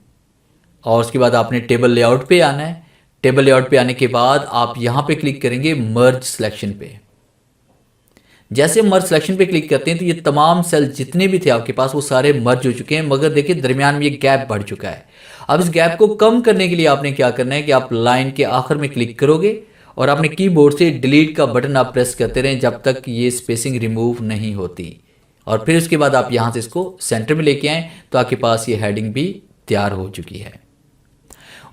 और उसके बाद आपने टेबल लेआउट पे आना है। टेबल लेआउट पे आने के बाद आप यहाँ पे क्लिक करेंगे मर्ज सिलेक्शन पे। जैसे मर्ज सिलेक्शन पे क्लिक करते हैं तो ये तमाम सेल जितने भी थे आपके पास वो सारे मर्ज हो चुके हैं, मगर देखिए दरमियान में ये गैप बढ़ चुका है। अब इस गैप को कम करने के लिए आपने क्या करना है कि आप लाइन के आखिर में क्लिक करोगे और आपने कीबोर्ड से डिलीट का बटन आप प्रेस करते रहें जब तक ये स्पेसिंग रिमूव नहीं होती। और फिर उसके बाद आप यहाँ से इसको सेंटर में लेके आएँ तो आपके पास ये हेडिंग भी तैयार हो चुकी है।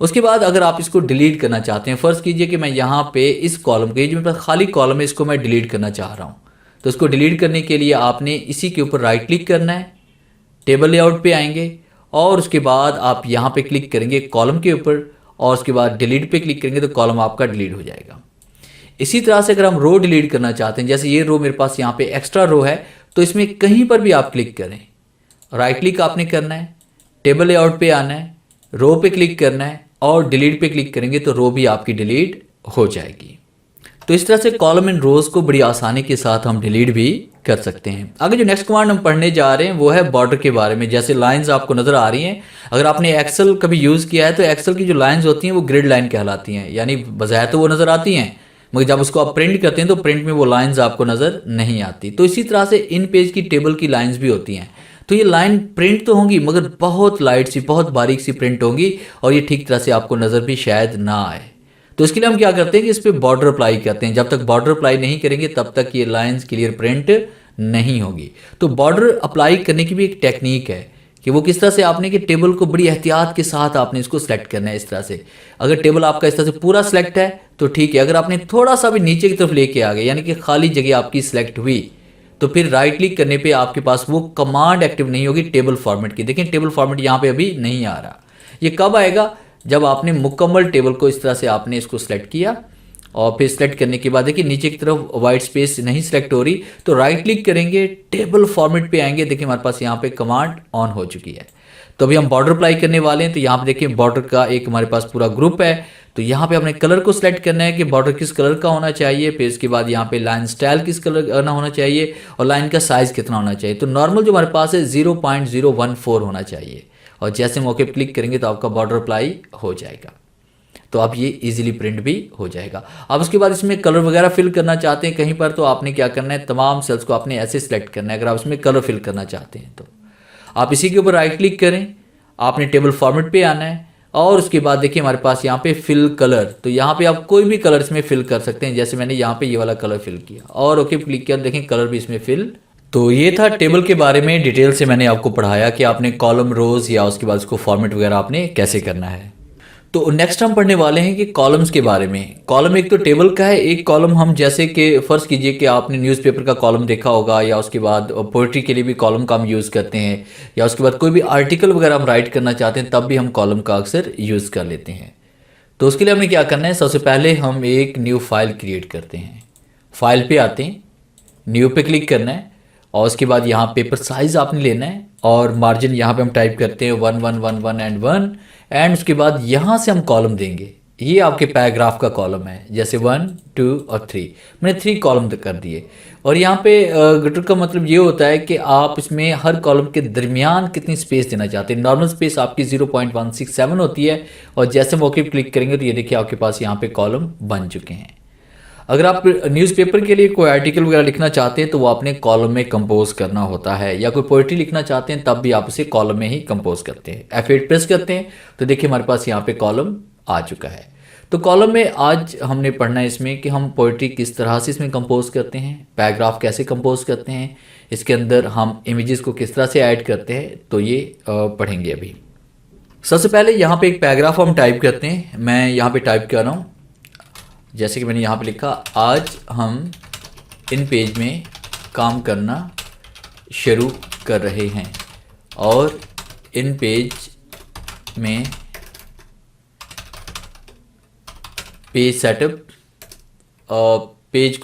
उसके बाद अगर आप इसको डिलीट करना चाहते हैं, फ़र्ज़ कीजिए कि मैं यहाँ पे इस कॉलम को, जो मेरे पास खाली कॉलम है, इसको मैं डिलीट करना चाह रहा हूँ। तो इसको डिलीट करने के लिए आपने इसी के ऊपर राइट क्लिक करना है, टेबल लेआउट पे आएंगे और उसके बाद आप यहाँ पे क्लिक करेंगे कॉलम के ऊपर और उसके बाद डिलीट पे क्लिक करेंगे तो कॉलम आपका डिलीट हो जाएगा। इसी तरह से अगर हम रो डिलीट करना चाहते हैं, जैसे ये रो मेरे पास यहाँ पे एक्स्ट्रा रो है, तो इसमें कहीं पर भी आप क्लिक करें, राइट क्लिक आपने करना है, टेबल लेआउट पे आना है, रो पे क्लिक करना है और डिलीट पे क्लिक करेंगे तो रो भी आपकी डिलीट हो जाएगी। तो इस तरह से कॉलम एंड रोज को बड़ी आसानी के साथ हम डिलीट भी कर सकते हैं। आगे जो नेक्स्ट कमांड हम पढ़ने जा रहे हैं वो है बॉर्डर के बारे में। जैसे लाइंस आपको नज़र आ रही हैं, अगर आपने एक्सेल कभी यूज़ किया है तो एक्सेल की जो लाइंस होती हैं वो ग्रिड लाइन कहलाती हैं, यानी बज़ाहिर तो वो नज़र आती हैं मगर जब उसको आप प्रिंट करते हैं तो प्रिंट में वो लाइंस आपको नज़र नहीं आती। तो इसी तरह से इन पेज की टेबल की लाइंस भी होती हैं। तो ये लाइन प्रिंट तो होंगी मगर बहुत लाइट सी, बहुत बारीक सी प्रिंट होंगी और ये ठीक तरह से आपको नज़र भी शायद ना आए। तो इसके लिए हम क्या करते हैं कि इस पर बॉर्डर अप्लाई करते हैं। जब तक बॉर्डर अप्लाई नहीं करेंगे तब तक ये लाइंस क्लियर प्रिंट नहीं होगी। तो बॉर्डर अप्लाई करने की भी एक टेक्निक है कि वो किस तरह से आपने कि टेबल को बड़ी एहतियात के साथ आपने इसको सेलेक्ट करना है। इस तरह से अगर टेबल आपका इस तरह से पूरा सेलेक्ट है तो ठीक है, अगर आपने थोड़ा सा भी नीचे की तरफ लेके आ गए यानी कि खाली जगह आपकी सिलेक्ट हुई तो फिर राइट क्लिक करने पे आपके पास वो कमांड एक्टिव नहीं होगी टेबल फॉर्मेट की। देखें टेबल फॉर्मेट यहाँ पे अभी नहीं आ रहा। ये कब आएगा, जब आपने मुकम्मल टेबल को इस तरह से आपने इसको सिलेक्ट किया और फिर सिलेक्ट करने के बाद देखिए नीचे की तरफ वाइट स्पेस नहीं सिलेक्ट हो रही तो राइट क्लिक करेंगे, टेबल फॉर्मेट पे आएंगे। देखिए हमारे पास यहाँ पे कमांड ऑन हो चुकी है। तो अभी हम बॉर्डर अप्लाई करने वाले हैं। तो यहाँ पे देखिए बॉर्डर का एक हमारे पास पूरा ग्रुप है। तो यहाँ पे अपने कलर को सिलेक्ट करना है कि बॉर्डर किस कलर का होना चाहिए। फिर इसके बाद यहाँ पे लाइन स्टाइल किस कलर का होना चाहिए और लाइन का साइज़ कितना होना चाहिए। तो नॉर्मल जो हमारे पास है 0.014 होना चाहिए और जैसे हम ओके पे क्लिक करेंगे तो आपका बॉर्डर अप्लाई हो जाएगा। तो अब ये इजीली प्रिंट भी हो जाएगा। अब उसके बाद इसमें कलर वगैरह फिल करना चाहते हैं कहीं पर तो आपने क्या करना है, तमाम सेल्स को आपने ऐसे सिलेक्ट करना है। अगर आप इसमें कलर फिल करना चाहते हैं तो आप इसी के ऊपर राइट क्लिक करें, आपने टेबल फॉर्मेट पे आना है और उसके बाद देखिए हमारे पास यहाँ पे फिल कलर। तो यहाँ पे आप कोई भी कलर इसमें फिल कर सकते हैं। जैसे मैंने यहाँ पे ये वाला कलर फिल किया और ओके क्लिक किया, देखें कलर भी इसमें फिल। तो ये था टेबल के बारे में डिटेल से मैंने आपको पढ़ाया कि आपने कॉलम रोज या उसके बाद उसको फॉर्मेट वगैरह आपने कैसे करना है। तो नेक्स्ट हम पढ़ने वाले हैं कि कॉलम्स के बारे में। कॉलम एक तो टेबल का है, एक कॉलम हम जैसे कि फ़र्ज़ कीजिए कि आपने न्यूज़पेपर का कॉलम देखा होगा या उसके बाद पोइट्री के लिए भी कॉलम का हम यूज़ करते हैं या उसके बाद कोई भी आर्टिकल वगैरह हम राइट करना चाहते हैं तब भी हम कॉलम का अक्सर यूज़ कर लेते हैं। तो उसके लिए हमें क्या करना है, सबसे पहले हम एक न्यू फाइल क्रिएट करते हैं। फाइल पे आते हैं, न्यू पे क्लिक करना है और उसके बाद यहाँ पेपर साइज़ आपने लेना है और मार्जिन यहाँ पे हम टाइप करते हैं 1 1 1 1 एंड 1 एंड उसके बाद यहाँ से हम कॉलम देंगे। ये आपके पैराग्राफ का कॉलम है, जैसे 1 2 और 3, मैंने 3 कॉलम कर दिए। और यहाँ पे गटर का मतलब ये होता है कि आप इसमें हर कॉलम के दरमियान कितनी स्पेस देना चाहते हैं। नॉर्मल स्पेस आपकी 0.167 होती है और जैसे मौके पर क्लिक करेंगे तो ये देखिए आपके पास यहाँ पे कॉलम बन चुके हैं। अगर आप न्यूज़पेपर के लिए कोई आर्टिकल वगैरह लिखना चाहते हैं तो वो आपने कॉलम में कंपोज करना होता है, या कोई पोइट्री लिखना चाहते हैं तब भी आप उसे कॉलम में ही कंपोज करते हैं। F8 प्रेस करते हैं तो देखिए हमारे पास यहाँ पे कॉलम आ चुका है। तो कॉलम में आज हमने पढ़ना है इसमें कि हम पोइट्री किस तरह से इसमें कंपोज करते हैं, पैराग्राफ कैसे कंपोज करते हैं, इसके अंदर हम इमेजेस को किस तरह से ऐड करते हैं, तो ये पढ़ेंगे अभी। सबसे पहले यहाँ पे एक पैराग्राफ हम टाइप करते हैं। मैं यहाँ पे टाइप कर रहा हूँ, जैसे कि मैंने यहाँ पे लिखा, आज हम इन पेज में काम करना शुरू कर रहे हैं और इन पेज में पेज सेटअप पेज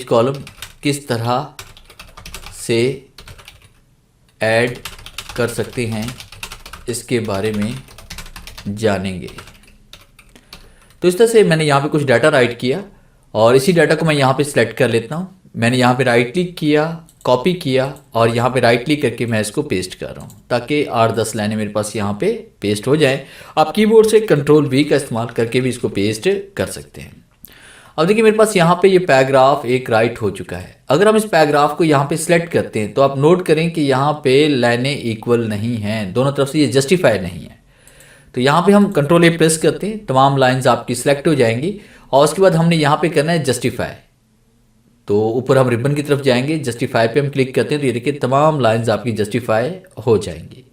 कॉलम किस तरह से ऐड कर सकते हैं इसके बारे में जानेंगे। तो इस तरह से मैंने यहाँ पे कुछ डाटा राइट किया और इसी डाटा को मैं यहाँ पे सिलेक्ट कर लेता हूँ। मैंने यहाँ पे राइट क्लिक किया, कॉपी किया और यहाँ पे राइट क्लिक करके मैं इसको पेस्ट कर रहा हूँ ताकि 8-10 लाइनें मेरे पास यहाँ पे पेस्ट हो जाए। आप कीबोर्ड से Ctrl+V का इस्तेमाल करके भी इसको पेस्ट कर सकते हैं। अब देखिए मेरे पास यहाँ पे ये पैराग्राफ एक राइट हो चुका है। अगर हम इस पैराग्राफ को यहाँ पे सिलेक्ट करते हैं तो आप नोट करें कि यहाँ पे लाइनें इक्वल नहीं हैं, दोनों तरफ से ये जस्टिफाई नहीं है। तो यहाँ पे हम Ctrl+A प्रेस करते हैं, तमाम लाइंस आपकी सिलेक्ट हो जाएंगी और उसके बाद हमने यहाँ पे करना है जस्टिफाई। तो ऊपर हम रिबन की तरफ जाएंगे, जस्टिफाई पे हम क्लिक करते हैं तो ये देखिए तमाम लाइंस आपकी जस्टिफाई हो जाएंगी।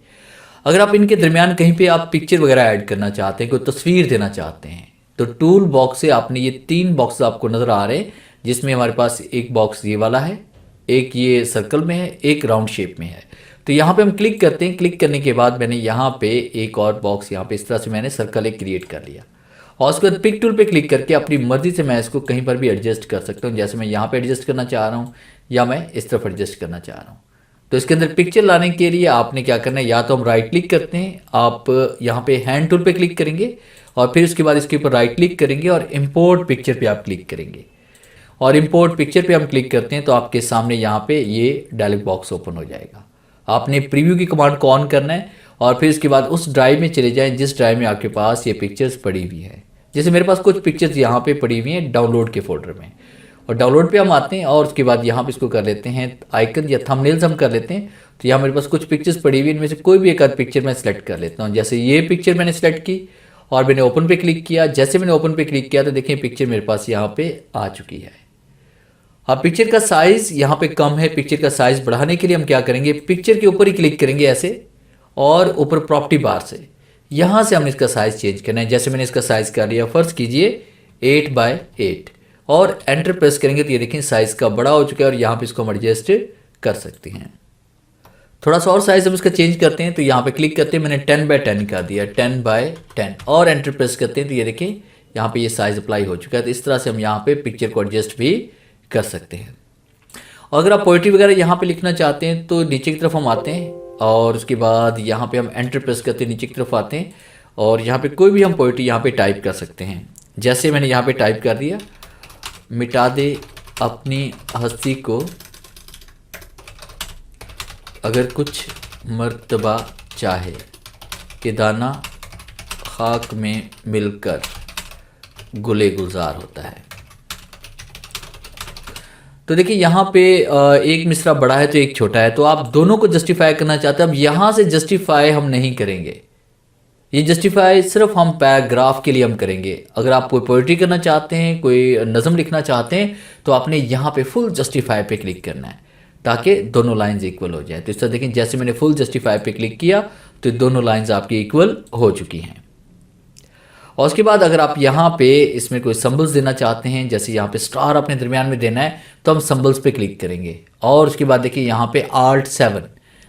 अगर आप इनके दरमियान कहीं पे आप पिक्चर वगैरह ऐड करना चाहते हैं, कोई तस्वीर देना चाहते हैं, तो टूल बॉक्स से आपने ये 3 बॉक्स आपको नज़र आ रहे हैं, जिसमें हमारे पास एक बॉक्स ये वाला है, एक ये सर्कल में है, एक राउंड शेप में है। तो यहाँ पे हम क्लिक करते हैं। क्लिक करने के बाद मैंने यहाँ पे एक और बॉक्स यहाँ पे इस तरह से मैंने सर्कल एक क्रिएट कर लिया और उसके बाद पिक टूल पे क्लिक करके अपनी मर्जी से मैं इसको कहीं पर भी एडजस्ट कर सकता हूँ। जैसे मैं यहाँ पे एडजस्ट करना चाह रहा हूँ या मैं इस तरफ एडजस्ट करना चाह रहा हूँ। तो इसके अंदर पिक्चर लाने के लिए आपने क्या करना है, या तो हम राइट क्लिक करते हैं, आप यहाँ पे हैंड टूल पे क्लिक करेंगे और फिर उसके बाद इसके ऊपर राइट क्लिक करेंगे और इम्पोर्ट पिक्चर पे आप क्लिक करेंगे और इम्पोर्ट पिक्चर पे हम क्लिक करते हैं तो आपके सामने यहाँ पे ये डायलॉग बॉक्स ओपन हो जाएगा। आपने प्रीव्यू की कमांड को ऑन करना है और फिर इसके बाद उस ड्राइव में चले जाएं जिस ड्राइव में आपके पास ये पिक्चर्स पड़ी हुई है। जैसे मेरे पास कुछ पिक्चर्स यहाँ पे पड़ी हुई हैं डाउनलोड के फोल्डर में, और डाउनलोड पे हम आते हैं और उसके बाद यहाँ पे इसको कर लेते हैं आइकन या थंबनेल्स हम कर लेते हैं। तो यहाँ मेरे पास कुछ पिक्चर्स पड़ी हुई, इनमें से कोई भी एक आध पिक्चर मैं सिलेक्ट कर लेता हूँ। जैसे ये पिक्चर मैंने सेलेक्ट की और मैंने ओपन पे क्लिक किया। जैसे मैंने ओपन पे क्लिक किया तो देखिए पिक्चर मेरे पास यहाँ पे आ चुकी है। अब पिक्चर का साइज़ यहाँ पे कम है, पिक्चर का साइज़ बढ़ाने के लिए हम क्या करेंगे, पिक्चर के ऊपर ही क्लिक करेंगे ऐसे और ऊपर प्रॉपर्टी बार से यहाँ से हमने इसका साइज़ चेंज करना है। जैसे मैंने इसका साइज़ कर लिया, फर्ज कीजिए 8x8 और एंटर प्रेस करेंगे तो ये देखिए साइज़ का बड़ा हो चुका है और यहाँ पे इसको हम एडजस्ट कर सकते हैं। थोड़ा सा और साइज़ हम इसका चेंज करते हैं तो यहाँ पे क्लिक करते हैं, मैंने 10x10 कर दिया, 10x10 और एंटर प्रेस करते हैं तो ये देखिए यहाँ पे ये साइज़ अप्लाई हो चुका है। तो इस तरह से हम यहाँ पे पिक्चर को एडजस्ट भी कर सकते हैं। और अगर आप पोइट्री वगैरह यहाँ पे लिखना चाहते हैं तो नीचे की तरफ हम आते हैं और उसके बाद यहाँ पे हम एंटर प्रेस करते हैं, नीचे की तरफ आते हैं और यहाँ पे कोई भी हम पोइट्री यहाँ पे टाइप कर सकते हैं। जैसे मैंने यहाँ पे टाइप कर दिया, मिटा दे अपनी हस्ती को अगर कुछ मर्तबा चाहे कि दाना खाक में मिलकर गुले गुलजार होता है। तो देखिए यहाँ पे एक मिसरा बड़ा है तो एक छोटा है, तो आप दोनों को जस्टिफाई करना चाहते हैं। अब यहाँ से जस्टिफाई हम नहीं करेंगे, ये जस्टिफाई सिर्फ हम पैराग्राफ के लिए हम करेंगे। अगर आप कोई पोइट्री करना चाहते हैं, कोई नज़म लिखना चाहते हैं तो आपने यहाँ पे फुल जस्टिफाई पे क्लिक करना है ताकि दोनों लाइंस इक्वल हो जाए। तो इस तरह देखें, जैसे मैंने फुल जस्टिफाई पे क्लिक किया तो दोनों लाइंस आपकी इक्वल हो चुकी हैं। और उसके बाद अगर आप यहाँ पे इसमें कोई सिंबल्स देना चाहते हैं, जैसे यहाँ पे स्टार अपने दरमियान में देना है तो हम सिंबल्स पे क्लिक करेंगे और उसके बाद देखिए यहाँ पे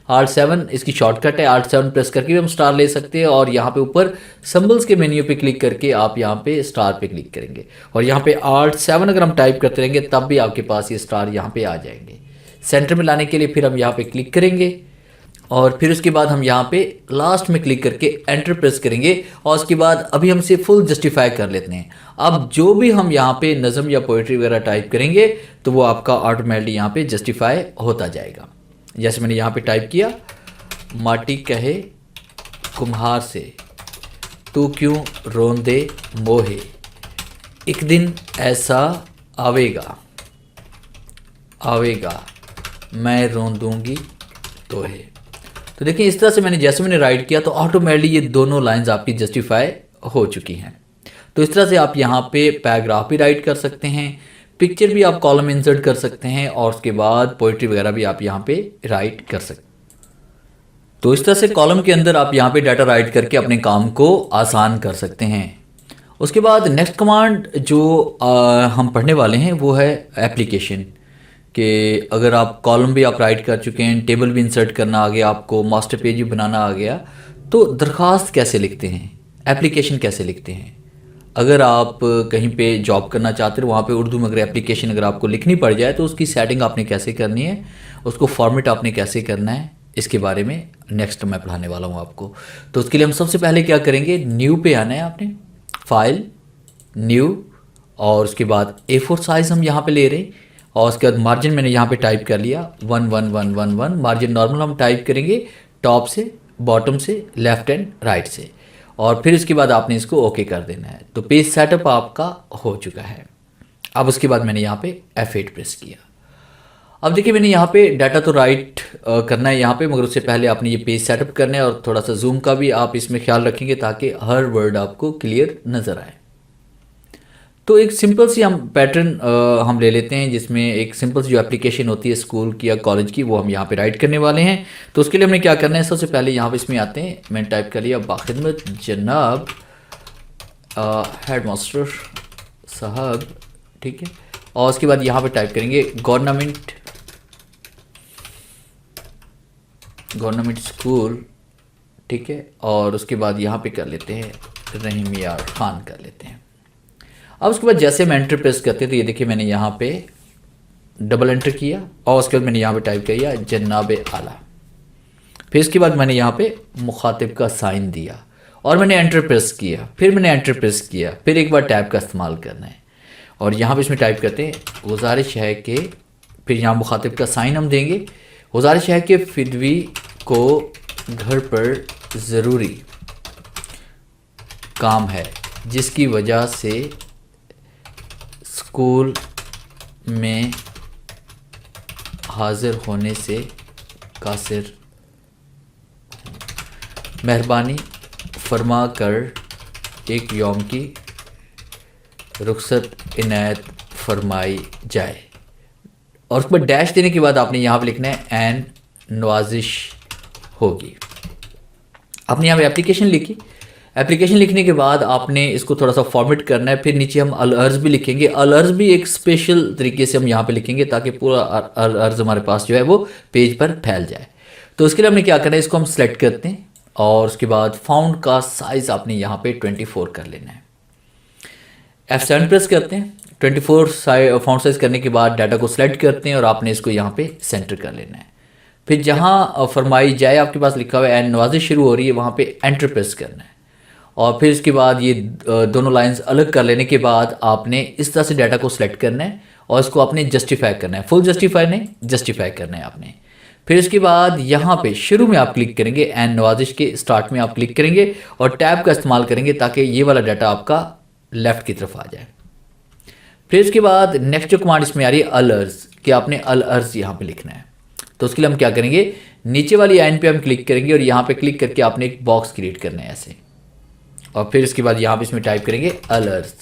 Alt7 इसकी शॉर्टकट है। Alt7 प्रेस करके भी हम स्टार ले सकते हैं और यहाँ पे ऊपर सिंबल्स के मेन्यू पे क्लिक करके आप यहाँ पे स्टार पे क्लिक करेंगे और यहाँ पे Alt7 अगर हम टाइप करते रहेंगे तब भी आपके पास ये स्टार यहाँ पे आ जाएंगे। सेंटर में लाने के लिए फिर हम यहाँ पे क्लिक करेंगे और फिर उसके बाद हम यहाँ पे लास्ट में क्लिक करके एंटर प्रेस करेंगे और उसके बाद अभी हम इसे फुल जस्टिफाई कर लेते हैं। अब जो भी हम यहाँ पे नज़म या पोइट्री वगैरह टाइप करेंगे तो वो आपका ऑटोमेटिकली यहाँ पे जस्टिफाई होता जाएगा। जैसे मैंने यहाँ पे टाइप किया, माटी कहे कुम्हार से तू क्यों रोंदे मोहे, एक दिन ऐसा आवेगा आवेगा मैं रोंदूंगी तोहे। तो देखिए इस तरह से जैसे मैंने राइट किया तो ऑटोमेटिकली ये दोनों लाइंस आपकी जस्टिफाई हो चुकी हैं। तो इस तरह से आप यहाँ पे पैराग्राफ भी राइट कर सकते हैं, पिक्चर भी आप कॉलम इंसर्ट कर सकते हैं और उसके बाद पोइट्री वगैरह भी आप यहाँ पे राइट कर सकते हैं। तो इस तरह से कॉलम के अंदर आप यहाँ पे डाटा राइट करके अपने काम को आसान कर सकते हैं। उसके बाद नेक्स्ट कमांड जो हम पढ़ने वाले हैं वो है एप्लीकेशन, कि अगर आप कॉलम भी आप राइट कर चुके हैं, टेबल भी इंसर्ट करना आ गया, आपको मास्टर पेज भी बनाना आ गया, तो दरख्वास्त कैसे लिखते हैं, एप्लीकेशन कैसे लिखते हैं। अगर आप कहीं पे जॉब करना चाहते हो वहाँ पे उर्दू में अगर एप्लीकेशन अगर आपको लिखनी पड़ जाए तो उसकी सेटिंग आपने कैसे करनी है, उसको फॉर्मेट आपने कैसे करना है, इसके बारे में नेक्स्ट मैं पढ़ाने वाला हूँ आपको। तो उसके लिए हम सबसे पहले क्या करेंगे, न्यू पे आना है आपने, फाइल न्यू और उसके बाद A4 साइज़ हम यहाँ पे ले रहे हैं और उसके बाद मार्जिन मैंने यहाँ पे टाइप कर लिया 11111। मार्जिन नॉर्मल हम टाइप करेंगे टॉप से, बॉटम से, लेफ्ट एंड राइट से और फिर उसके बाद आपने इसको ओके कर देना है। तो पेज सेटअप आपका हो चुका है। अब उसके बाद मैंने यहाँ पे F8 प्रेस किया। अब देखिए मैंने यहाँ पे डाटा तो राइट करना है यहाँ पे, मगर उससे पहले आपने ये पेज सेटअप करना है और थोड़ा सा जूम का भी आप इसमें ख्याल रखेंगे ताकि हर वर्ड आपको क्लियर नज़र आए। तो एक सिंपल सी हम पैटर्न हम ले लेते हैं जिसमें एक सिंपल सी जो एप्लीकेशन होती है स्कूल की या कॉलेज की वो हम यहाँ पे राइट करने वाले हैं। तो उसके लिए हमने क्या करना है, सबसे पहले यहाँ पे इसमें आते हैं, मैंने टाइप कर लिया बाखिदमत जनाब हेड मास्टर साहब, ठीक है। और उसके बाद यहाँ पे टाइप करेंगे गवर्नमेंट स्कूल, ठीक है। और उसके बाद यहाँ पे कर लेते हैं रहीम यार खान कर लेते हैं। अब उसके बाद जैसे हम एंटर प्रेस करते हैं तो ये देखिए मैंने यहाँ पे डबल एंटर किया और उसके बाद मैंने यहाँ पे टाइप किया जनाब आला। फिर इसके बाद मैंने यहाँ पे मुखातिब का साइन दिया और मैंने एंटर प्रेस किया, फिर मैंने एंटर प्रेस किया, फिर एक बार टैब का इस्तेमाल करना है और यहाँ पे इसमें टाइप करते हैं गुजारिश है कि, फिर यहाँ मुखातिब का साइन हम देंगे, गुजारिश है कि फिदवी को घर पर ज़रूरी काम है जिसकी वजह से स्कूल में हाजिर होने से कासिर, मेहरबानी फरमा कर एक यौम की रुखसत इनायत फरमाई जाए। और उस पर डैश देने के बाद आपने यहाँ पर लिखना है एन नवाजिश होगी। आपने यहाँ पे एप्लीकेशन लिखी, एप्लीकेशन लिखने के बाद आपने इसको थोड़ा सा फॉर्मेट करना है। फिर नीचे हम अल अर्ज़ भी लिखेंगे, अल अर्ज़ भी एक स्पेशल तरीके से हम यहाँ पे लिखेंगे ताकि पूरा अल अर्ज़ हमारे पास जो है वो पेज पर फैल जाए। तो उसके लिए हमने क्या करना है, इसको हम सेलेक्ट करते हैं और उसके बाद फाउंड का साइज़ आपने यहाँ पे 24 कर लेना है। F7 प्रेस करते हैं, 24 फाउंड साइज़ करने के बाद डाटा को सिलेक्ट करते हैं और आपने इसको यहाँ पे सेंटर कर लेना है। फिर जहाँ फरमाई जाए आपके पास लिखा हुआ है एन नवाजिश शुरू हो रही है, वहाँ पे एंटर प्रेस करना है और फिर इसके बाद ये दोनों लाइंस अलग कर लेने के बाद आपने इस तरह से डाटा को सिलेक्ट करना है और इसको आपने जस्टिफाई करना है, फुल जस्टिफाई नहीं जस्टिफाई करना है आपने। फिर इसके बाद यहाँ पे शुरू में आप क्लिक करेंगे, एन नवाजिश के स्टार्ट में आप क्लिक करेंगे और टैब का इस्तेमाल करेंगे ताकि ये वाला डाटा आपका लेफ़्ट की तरफ आ जाए। फिर इसके बाद नेक्स्ट जो कमांड इसमें आ रही है अल अर्ज़, कि आपने अल अर्ज़ यहाँ पे लिखना है। तो उसके लिए हम क्या करेंगे, नीचे वाली लाइन पे हम क्लिक करेंगे और यहाँ पे क्लिक करके आपने एक बॉक्स क्रिएट करना है ऐसे, और फिर इसके बाद यहाँ पे इसमें टाइप करेंगे अल अर्ज़।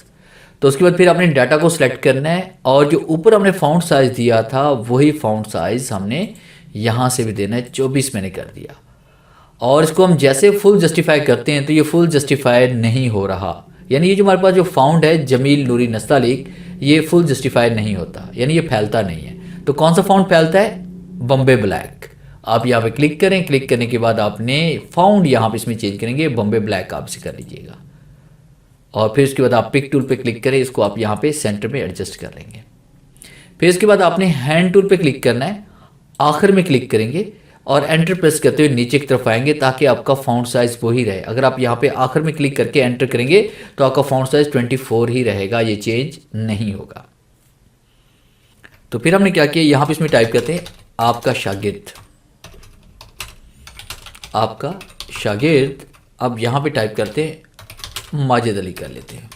तो उसके बाद फिर आपने डाटा को सिलेक्ट करना है और जो ऊपर हमने फाउंट साइज़ दिया था वही फाउंट साइज़ हमने यहाँ से भी देना है, 24 मैंने कर दिया। और इसको हम जैसे फुल जस्टिफाई करते हैं तो ये फुल जस्टिफाई नहीं हो रहा, यानी ये जो हमारे पास जो फाउंड है जमील नूरी नस्तालिक, ये फुल जस्टिफाई नहीं होता, यानी ये फैलता नहीं है। तो कौन सा फाउंड फैलता है, बॉम्बे ब्लैक। आप यहाँ पे क्लिक करें, क्लिक करने के बाद आपने फाउंड यहाँ पे इसमें चेंज करेंगे, बॉम्बे ब्लैक आप इसे कर लीजिएगा और फिर उसके बाद आप पिक टूल पे क्लिक करें, इसको आप यहाँ पे सेंटर में एडजस्ट कर लेंगे। फिर इसके बाद आपने हैंड टूल पे क्लिक करना है आखिर में क्लिक करेंगे और एंटर प्रेस करते हुए नीचे की तरफ आएंगे ताकि आपका फ़ॉन्ट साइज़ वही रहे। अगर आप यहाँ पे आखिर में क्लिक करके एंटर करेंगे तो आपका फ़ॉन्ट साइज़ 24 ही रहेगा, ये चेंज नहीं होगा। तो फिर हमने क्या किया, यहाँ पे इसमें टाइप करते हैं आपका शागिर्द, आपका शागिर्द। अब यहाँ पे टाइप करते हैं माजिद अली कर लेते हैं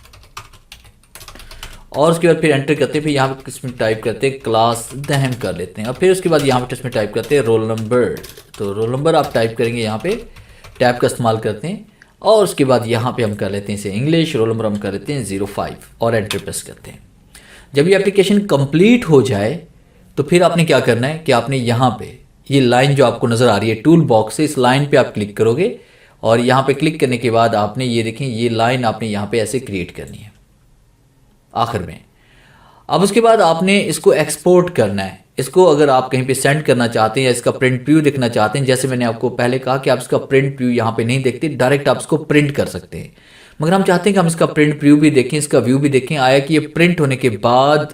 और उसके बाद फिर एंटर करते हैं। फिर यहाँ पे इसमें टाइप करते हैं क्लास दहम कर लेते हैं और फिर उसके बाद यहाँ पे इसमें टाइप करते हैं रोल नंबर। तो रोल नंबर आप टाइप करेंगे, यहाँ पे टैब का इस्तेमाल करते हैं और उसके बाद यहाँ पे हम कर लेते हैं इसे इंग्लिश, रोल नंबर हम कर लेते हैं 05 और एंटर प्रेस करते हैं। जब ये एप्लीकेशन कंप्लीट हो जाए तो फिर आपने क्या करना है कि आपने यहाँ पे ये लाइन जो आपको नज़र आ रही है टूल बॉक्स से, इस लाइन पे आप क्लिक करोगे और यहाँ पे क्लिक करने के बाद आपने ये देखें ये लाइन आपने यहाँ पे ऐसे क्रिएट करनी है आखिर में। अब उसके बाद आपने इसको एक्सपोर्ट करना है। इसको अगर आप कहीं पे सेंड करना चाहते हैं या इसका प्रिंट प्रीव्यू देखना चाहते हैं, जैसे मैंने आपको पहले कहा कि आप इसका प्रिंट प्रीव्यू यहाँ पे नहीं देखते, डायरेक्ट आप इसको प्रिंट कर सकते हैं। मगर हम चाहते हैं कि हम इसका प्रिंट प्रीव्यू भी देखें, इसका व्यू भी देखें, आया कि ये प्रिंट होने के बाद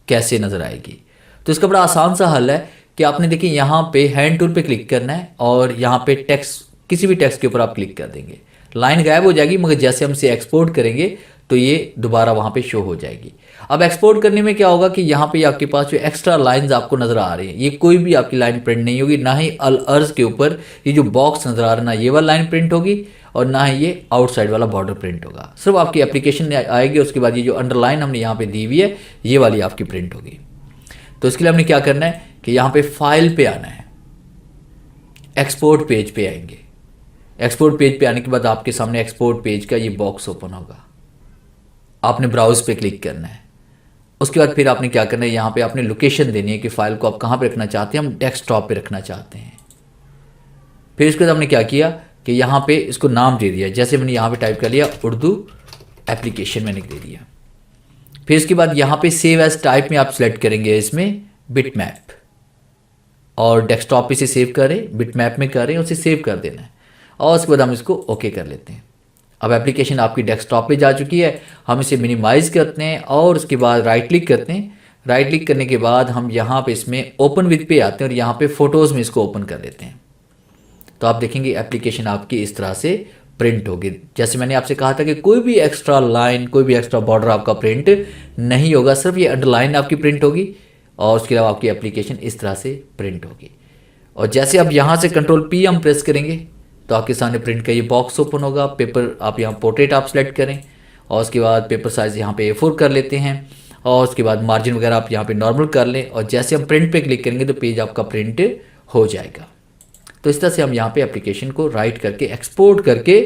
कैसे नज़र आएगी। तो इसका बड़ा आसान सा हल है कि आपने देखिए यहाँ पे हैंड टूल पे क्लिक करना है और यहाँ पे टेक्स्ट, किसी भी टेक्स्ट के ऊपर आप क्लिक कर देंगे, लाइन गायब हो जाएगी, मगर जैसे हम इसे एक्सपोर्ट करेंगे तो ये दोबारा वहाँ पे शो हो जाएगी। अब एक्सपोर्ट करने में क्या होगा कि यहाँ पे आपके पास जो एक्स्ट्रा लाइंस आपको नज़र आ रही हैं, ये कोई भी आपकी लाइन प्रिंट नहीं होगी, ना ही अल अर्ज के ऊपर ये जो बॉक्स नज़र आ रहा है ना ये वाला लाइन प्रिंट होगी और ना ही ये आउटसाइड वाला बॉर्डर प्रिंट होगा। सिर्फ आपकी एप्लीकेशन आएगी, उसके बाद ये जो अंडरलाइन हमने यहाँ पे दी हुई है ये वाली आपकी प्रिंट होगी। तो इसके लिए हमने क्या करना है कि यहाँ पे फाइल पे आना है, एक्सपोर्ट पेज पे आएंगे। एक्सपोर्ट पेज पे आने के बाद आपके सामने एक्सपोर्ट पेज का ये बॉक्स ओपन होगा, आपने ब्राउज पे क्लिक करना है। उसके बाद फिर आपने क्या करना है, यहाँ पे आपने लोकेशन देनी है कि फ़ाइल को आप कहाँ पे रखना चाहते हैं। हम डेस्कटॉप पे रखना चाहते हैं। फिर इसके बाद हमने क्या किया कि यहाँ पे इसको नाम दे दिया, जैसे मैंने यहाँ पे टाइप कर लिया उर्दू एप्लीकेशन मैंने दे दिया। फिर इसके बाद यहाँ पे सेव एज टाइप में आप सिलेक्ट करेंगे इसमें बिट मैप और डेस्कटॉप पे से सेव करें, बिट मैप में करें, उसे सेव कर देना है और उसके बाद हम इसको ओके कर लेते हैं। अब एप्लीकेशन आपकी डेस्कटॉप पे जा चुकी है। हम इसे मिनिमाइज़ करते हैं और उसके बाद राइट क्लिक करते हैं। राइट क्लिक करने के बाद हम यहाँ पे इसमें ओपन विद पे आते हैं और यहाँ पे फ़ोटोज़ में इसको ओपन कर लेते हैं। तो आप देखेंगे एप्लीकेशन आपकी इस तरह से प्रिंट होगी। जैसे मैंने आपसे कहा था कि कोई भी एक्स्ट्रा लाइन, कोई भी एक्स्ट्रा बॉर्डर आपका प्रिंट नहीं होगा, सिर्फ ये अंडरलाइन आपकी प्रिंट होगी और उसके अलावा आपकी एप्लीकेशन इस तरह से प्रिंट होगी। और जैसे अब यहाँ से कंट्रोल P हम प्रेस करेंगे तो आपके सामने प्रिंट का ये बॉक्स ओपन होगा। पेपर आप यहाँ पोर्ट्रेट आप सेलेक्ट करें और उसके बाद पेपर साइज़ यहाँ पे A4 कर लेते हैं और उसके बाद मार्जिन वगैरह आप यहाँ पे नॉर्मल कर लें और जैसे हम प्रिंट पे क्लिक करेंगे तो पेज आपका प्रिंट हो जाएगा। तो इस तरह से हम यहाँ पे एप्लीकेशन को राइट करके एक्सपोर्ट करके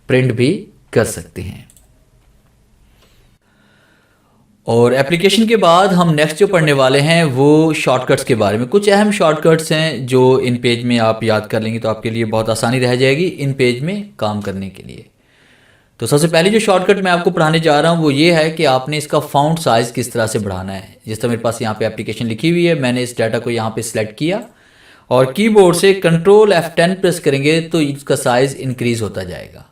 प्रिंट भी कर सकते हैं। और एप्लीकेशन के बाद हम नेक्स्ट जो पढ़ने वाले हैं वो शॉर्टकट्स के बारे में। कुछ अहम शॉर्टकट्स हैं जो इन पेज में आप याद कर लेंगे तो आपके लिए बहुत आसानी रह जाएगी इन पेज में काम करने के लिए। तो सबसे पहले जो शॉर्टकट मैं आपको पढ़ाने जा रहा हूँ वो ये है कि आपने इसका फ़ॉन्ट साइज़ किस तरह से बढ़ाना है। जिस तरह मेरे पास यहाँ पे एप्लीकेशन लिखी हुई है, मैंने इस डाटा को यहाँ पे सिलेक्ट किया और कीबोर्ड से कंट्रोल F10 प्रेस करेंगे तो इसका साइज़ इंक्रीज़ होता जाएगा।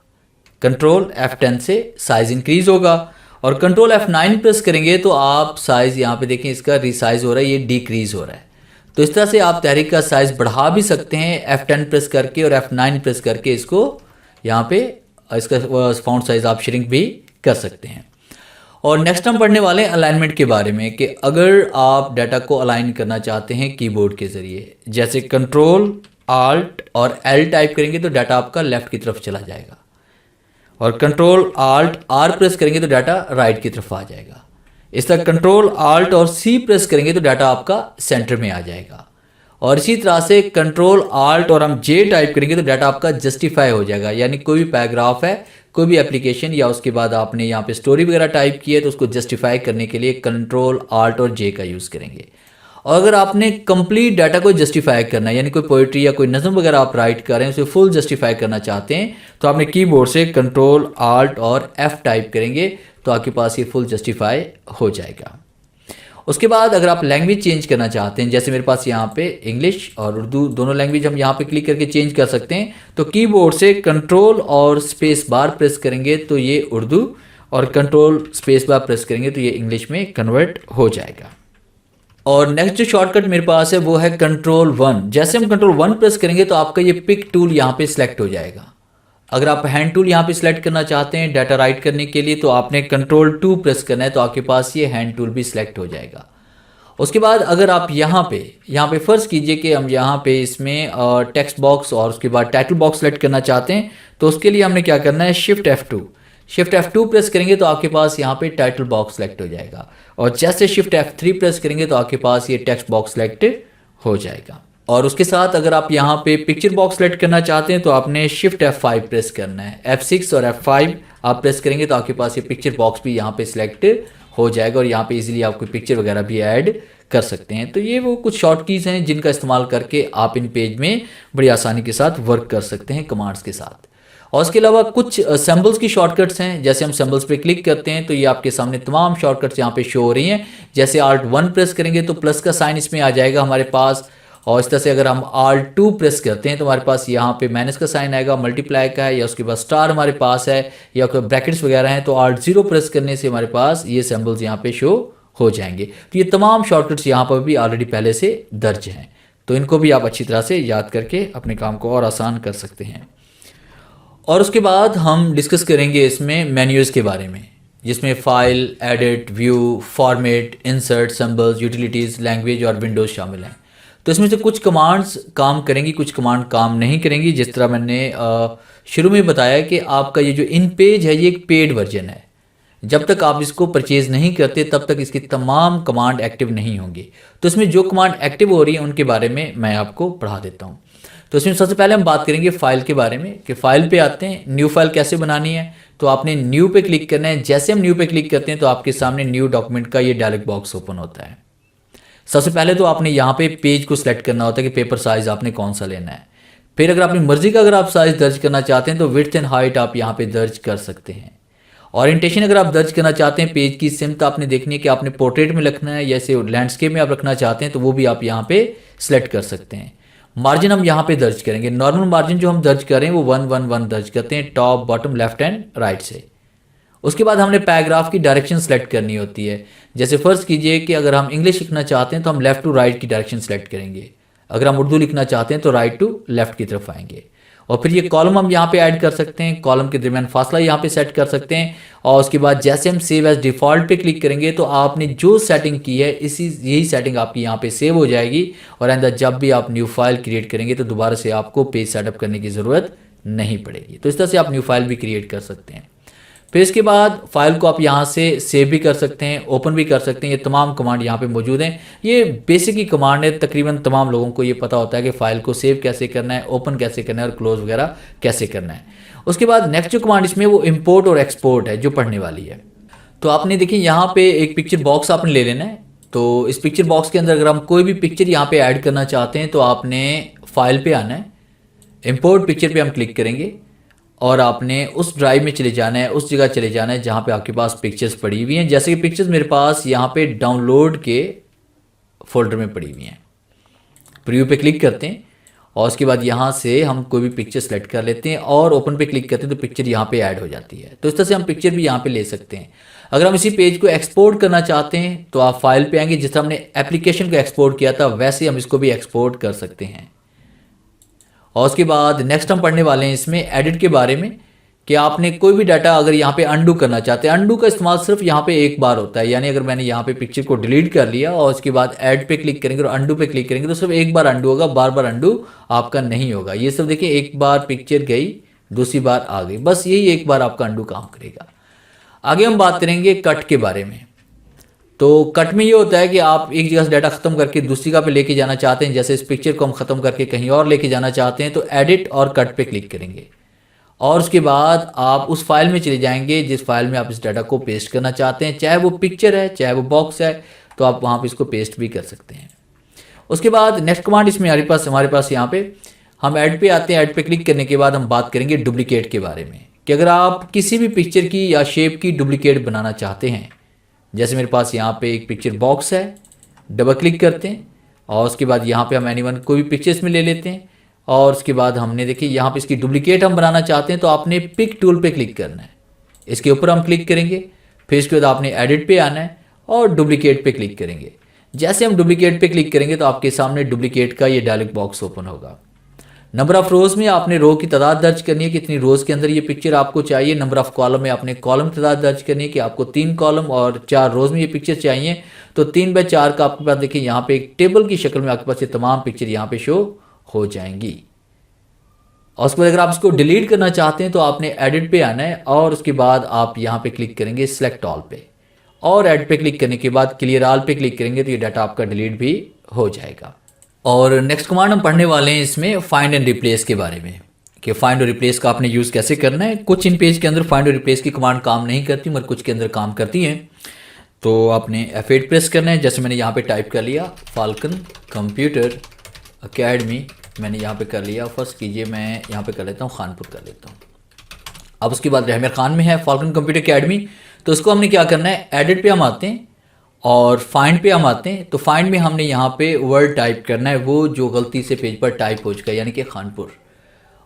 कंट्रोल F10 से साइज़ इंक्रीज़ होगा और कंट्रोल F9 प्रेस करेंगे तो आप साइज़ यहाँ पे देखें इसका रिसाइज़ हो रहा है, ये डिक्रीज़ हो रहा है। तो इस तरह से आप तहरीक का साइज़ बढ़ा भी सकते हैं F10 प्रेस करके और F9 प्रेस करके इसको यहाँ पे इसका फ़ॉन्ट साइज़ आप श्रिंक भी कर सकते हैं। और नेक्स्ट हम पढ़ने वाले हैं अलाइनमेंट के बारे में कि अगर आप डाटा को अलाइन करना चाहते हैं कीबोर्ड के ज़रिए, जैसे कंट्रोल Alt और L टाइप करेंगे तो डाटा आपका लेफ़्ट की तरफ चला जाएगा और कंट्रोल Alt R प्रेस करेंगे तो डाटा राइट की तरफ आ जाएगा। इस तरह कंट्रोल Alt और C प्रेस करेंगे तो डाटा आपका सेंटर में आ जाएगा और इसी तरह से कंट्रोल Alt और हम J टाइप करेंगे तो डाटा आपका जस्टिफाई हो जाएगा। यानी कोई भी पैराग्राफ है, कोई भी एप्लीकेशन या उसके बाद आपने यहाँ पे स्टोरी वगैरह टाइप की है तो उसको जस्टिफाई करने के लिए कंट्रोल Alt और J का यूज़ करेंगे। और अगर आपने कंप्लीट डाटा को जस्टिफाई करना है, यानी कोई पोइट्री या कोई नज़म वगैरह आप राइट कर रहे हैं, उसे फुल जस्टिफाई करना चाहते हैं तो आपने कीबोर्ड से कंट्रोल Alt और F टाइप करेंगे तो आपके पास ये फुल जस्टिफाई हो जाएगा। उसके बाद अगर आप लैंग्वेज चेंज करना चाहते हैं, जैसे मेरे पास यहाँ पे इंग्लिश और उर्दू दोनों लैंग्वेज हम यहाँ पे क्लिक करके चेंज कर सकते हैं, तो कीबोर्ड से कंट्रोल और स्पेस बार प्रेस करेंगे तो ये उर्दू और कंट्रोल स्पेस बार प्रेस करेंगे तो ये इंग्लिश में कन्वर्ट हो जाएगा। और नेक्स्ट जो शॉर्टकट मेरे पास है वो है कंट्रोल 1। जैसे हम कंट्रोल 1 प्रेस करेंगे तो आपका ये पिक टूल यहाँ पे सिलेक्ट हो जाएगा। अगर आप हैंड टूल यहाँ पे सिलेक्ट करना चाहते हैं डाटा राइट करने के लिए तो आपने कंट्रोल 2 प्रेस करना है, तो आपके पास ये हैंड टूल भी सिलेक्ट हो जाएगा। उसके बाद अगर आप यहाँ पे फ़र्ज़ कीजिए कि हम यहाँ पे इसमें टेक्स्ट बॉक्स और उसके बाद टाइटल बॉक्स सेलेक्ट करना चाहते हैं, तो उसके लिए हमने क्या करना है, शिफ्ट F2 प्रेस करेंगे तो आपके पास यहाँ पे टाइटल बॉक्स सेलेक्ट हो जाएगा, और जैसे शिफ्ट F3 प्रेस करेंगे तो आपके पास ये टेक्स्ट बॉक्स सेलेक्ट हो जाएगा। और उसके साथ अगर आप यहाँ पे पिक्चर बॉक्स सेलेक्ट करना चाहते हैं तो आपने शिफ्ट F5 प्रेस करना है। F6 और F5 आप प्रेस करेंगे तो आपके पास ये पिक्चर बॉक्स भी यहाँ पे सिलेक्ट हो जाएगा, और यहाँ पे इजीली आप कोई पिक्चर वगैरह भी ऐड कर सकते हैं। तो ये वो कुछ शॉर्ट कीज़ हैं जिनका इस्तेमाल करके आप इन पेज में बड़ी आसानी के साथ वर्क कर सकते हैं कमांड्स के साथ। और उसके अलावा कुछ सिंबल्स की शॉर्टकट्स हैं। जैसे हम सिंबल्स पे क्लिक करते हैं तो ये आपके सामने तमाम शॉर्टकट्स यहाँ पे शो हो रही हैं। जैसे Alt1 प्रेस करेंगे तो प्लस का साइन इसमें आ जाएगा हमारे पास, और इस तरह से अगर हम Alt2 प्रेस करते हैं तो हमारे पास यहाँ पे माइनस का साइन आएगा, मल्टीप्लाई का है, या उसके बाद स्टार हमारे पास है, या कोई ब्रैकेट्स वगैरह हैं, तो Alt0 प्रेस करने से हमारे पास ये सिंबल्स यहाँ पे शो हो जाएंगे। तो ये तमाम शॉर्टकट्स यहाँ पर भी ऑलरेडी पहले से दर्ज हैं, तो इनको भी आप अच्छी तरह से याद करके अपने काम को और आसान कर सकते हैं। और उसके बाद हम डिस्कस करेंगे इसमें मेन्यूज़ के बारे में, जिसमें file, edit, view, format, insert, symbols, utilities, language और विंडोज़ शामिल हैं। तो इसमें से कुछ कमांड्स काम करेंगी, कुछ कमांड काम नहीं करेंगी। जिस तरह मैंने शुरू में बताया कि आपका ये जो इन पेज है ये एक पेड वर्जन है। जब तक आप इसको परचेज़ नहीं करते तब तक इसकी तमाम कमांड एक्टिव नहीं होंगी। तो इसमें जो कमांड एक्टिव हो रही है उनके बारे में मैं आपको पढ़ा देता हूँ। तो इसमें सबसे पहले हम बात करेंगे फ़ाइल के बारे में, कि फ़ाइल पे आते हैं, न्यू फाइल कैसे बनानी है। तो आपने न्यू पे क्लिक करना है। जैसे हम न्यू पे क्लिक करते हैं तो आपके सामने न्यू डॉक्यूमेंट का ये डायलॉग बॉक्स ओपन होता है। सबसे पहले तो आपने यहाँ पे पेज को सिलेक्ट करना होता है कि पेपर साइज़ आपने कौन सा लेना है। फिर अगर अपनी मर्ज़ी का अगर आप साइज़ दर्ज करना चाहते हैं तो विड्थ एंड हाइट आप यहाँ पे दर्ज कर सकते हैं। ओरिएंटेशन अगर आप दर्ज करना चाहते हैं, पेज की सिमत आपने देखनी है कि आपने पोर्ट्रेट में रखना है या ऐसे लैंडस्केप में आप रखना चाहते हैं, तो वो भी आप यहाँ पे सिलेक्ट कर सकते हैं। मार्जिन हम यहाँ पे दर्ज करेंगे। नॉर्मल मार्जिन जो हम दर्ज करें वो 111 दर्ज करते हैं, top, bottom, left and right से। उसके बाद हमने पैराग्राफ की डायरेक्शन सेलेक्ट करनी होती है। जैसे फ़र्ज़ कीजिए कि अगर हम इंग्लिश लिखना चाहते हैं तो हम लेफ़्ट टू राइट की डायरेक्शन सेलेक्ट करेंगे। अगर हम उर्दू लिखना चाहते हैं तो राइट टू लेफ़्ट की तरफ आएंगे। और फिर ये कॉलम हम यहाँ पे ऐड कर सकते हैं, कॉलम के दरमियान फासला यहाँ पे सेट कर सकते हैं। और उसके बाद जैसे हम सेव एज डिफ़ॉल्ट पे क्लिक करेंगे तो आपने जो सेटिंग की है यही सेटिंग आपकी यहाँ पे सेव हो जाएगी। और आइंदा जब भी आप न्यू फाइल क्रिएट करेंगे तो दोबारा से आपको पेज सेटअप करने की ज़रूरत नहीं पड़ेगी। तो इस तरह से आप न्यू फाइल भी क्रिएट कर सकते हैं। फिर इसके बाद फाइल को आप यहाँ से सेव भी कर सकते हैं, ओपन भी कर सकते हैं। ये तमाम कमांड यहाँ पे मौजूद हैं। ये बेसिक ही कमांड है, तकरीबन तमाम लोगों को ये पता होता है कि फ़ाइल को सेव कैसे करना है, ओपन कैसे करना है और क्लोज वगैरह कैसे करना है। उसके बाद नेक्स्ट जो कमांड इसमें वो इम्पोर्ट और एक्सपोर्ट है, जो पढ़ने वाली है। तो आपने देखिए यहाँ पे एक पिक्चर बॉक्स आपने ले लेना है। तो इस पिक्चर बॉक्स के अंदर अगर हम कोई भी पिक्चर यहाँ पे ऐड करना चाहते हैं तो आपने फाइल पे आना है, इम्पोर्ट पिक्चर पे हम क्लिक करेंगे और आपने उस ड्राइव में चले जाना है, उस जगह चले जाना है जहाँ पे आपके पास पिक्चर्स पड़ी हुई हैं। जैसे कि पिक्चर्स मेरे पास यहाँ पे डाउनलोड के फोल्डर में पड़ी हुई हैं। प्रीव्यू पे क्लिक करते हैं और उसके बाद यहाँ से हम कोई भी पिक्चर सेलेक्ट कर लेते हैं और ओपन पे क्लिक करते हैं तो पिक्चर यहाँ पे ऐड हो जाती है। तो इस तरह से हम पिक्चर भी यहाँ पे ले सकते हैं। अगर हम इसी पेज को एक्सपोर्ट करना चाहते हैं तो आप फाइल पे आएंगे, जिस तरह हमने एप्लीकेशन को एक्सपोर्ट किया था वैसे हम इसको भी एक्सपोर्ट कर सकते हैं। और उसके बाद नेक्स्ट हम पढ़ने वाले हैं इसमें एडिट के बारे में, कि आपने कोई भी डाटा अगर यहाँ पे अंडू करना चाहते हैं। अंडू का इस्तेमाल सिर्फ यहाँ पे एक बार होता है, यानी अगर मैंने यहाँ पे पिक्चर को डिलीट कर लिया और उसके बाद ऐड पे क्लिक करेंगे और अंडू पे क्लिक करेंगे तो सिर्फ एक बार अंडू होगा, बार बार अंडू आपका नहीं होगा। ये सिर्फ देखिए एक बार पिक्चर गई, दूसरी बार आ गई, बस यही एक बार आपका अंडू काम करेगा। आगे हम बात करेंगे कट के बारे में। तो कट में ये होता है कि आप एक जगह से डाटा ख़त्म करके दूसरी जगह पे लेके जाना चाहते हैं। जैसे इस पिक्चर को हम ख़त्म करके कहीं और लेके जाना चाहते हैं तो एडिट और कट पे क्लिक करेंगे और उसके बाद आप उस फाइल में चले जाएंगे जिस फाइल में आप इस डाटा को पेस्ट करना चाहते हैं, चाहे वो पिक्चर है चाहे वो बॉक्स है, तो आप वहाँ पर इसको पेस्ट भी कर सकते हैं। उसके बाद नेक्स्ट कमांड इसमें हमारे पास यहाँ पे हम ऐड पे आते हैं। ऐड पे क्लिक करने के बाद हम बात करेंगे डुप्लीकेट के बारे में, कि अगर आप किसी भी पिक्चर की या शेप की डुप्लीकेट बनाना चाहते हैं। जैसे मेरे पास यहाँ पे एक पिक्चर बॉक्स है, डबल क्लिक करते हैं और उसके बाद यहाँ पे हम एनीवन कोई भी पिक्चर इसमें ले लेते हैं और उसके बाद हमने देखिए यहाँ पे इसकी डुप्लीकेट हम बनाना चाहते हैं तो आपने पिक टूल पे क्लिक करना है। इसके ऊपर हम क्लिक करेंगे, फिर इसके बाद आपने एडिट पे आना है और डुप्लीकेट पे क्लिक करेंगे। जैसे हम डुप्लीकेट पे क्लिक करेंगे तो आपके सामने डुप्लीकेट का ये डायलॉग बॉक्स ओपन होगा। नंबर ऑफ रोज में आपने रो की तादाद दर्ज करनी है, कितनी रोज के अंदर ये पिक्चर आपको चाहिए। नंबर ऑफ कॉलम में आपने कॉलम की तादाद दर्ज करनी है कि आपको 3 कॉलम और 4 रोज में ये पिक्चर चाहिए। तो 3/4 का आपके पास देखिए यहाँ पे एक टेबल की शक्ल में आपके पास ये तमाम पिक्चर यहाँ पे शो हो जाएंगी। और उसके बाद अगर आप इसको डिलीट करना चाहते हैं तो आपने एडिट पे आना है और उसके बाद आप यहाँ पे क्लिक करेंगे सिलेक्ट ऑल पे, और ऐड पे क्लिक करने के बाद क्लियर ऑल पे क्लिक करेंगे तो ये डाटा आपका डिलीट भी हो जाएगा। और नेक्स्ट कमांड हम पढ़ने वाले हैं इसमें फाइंड एंड रिप्लेस के बारे में, कि फाइंड और रिप्लेस का आपने यूज़ कैसे करना है। कुछ इन पेज के अंदर फाइंड और रिप्लेस की कमांड काम नहीं करती मगर कुछ के अंदर काम करती हैं। तो आपने F8 प्रेस करना है। जैसे मैंने यहाँ पे टाइप कर लिया फाल्कन कंप्यूटर अकेडमी, मैंने यहाँ पे कर लिया। फर्स्ट कीजिए मैं यहाँ पे कर लेता हूँ खानपुर कर लेता हूँ। अब उसके बाद रहमर खान में है फाल्कन कंप्यूटर अकेडमी, तो उसको हमने क्या करना है, एडिट पे हम आते हैं और फाइंड पे हम आते हैं। तो फाइंड में हमने यहाँ पे वर्ड टाइप करना है वो जो गलती से पेज पर टाइप हो चुका है, यानी कि खानपुर।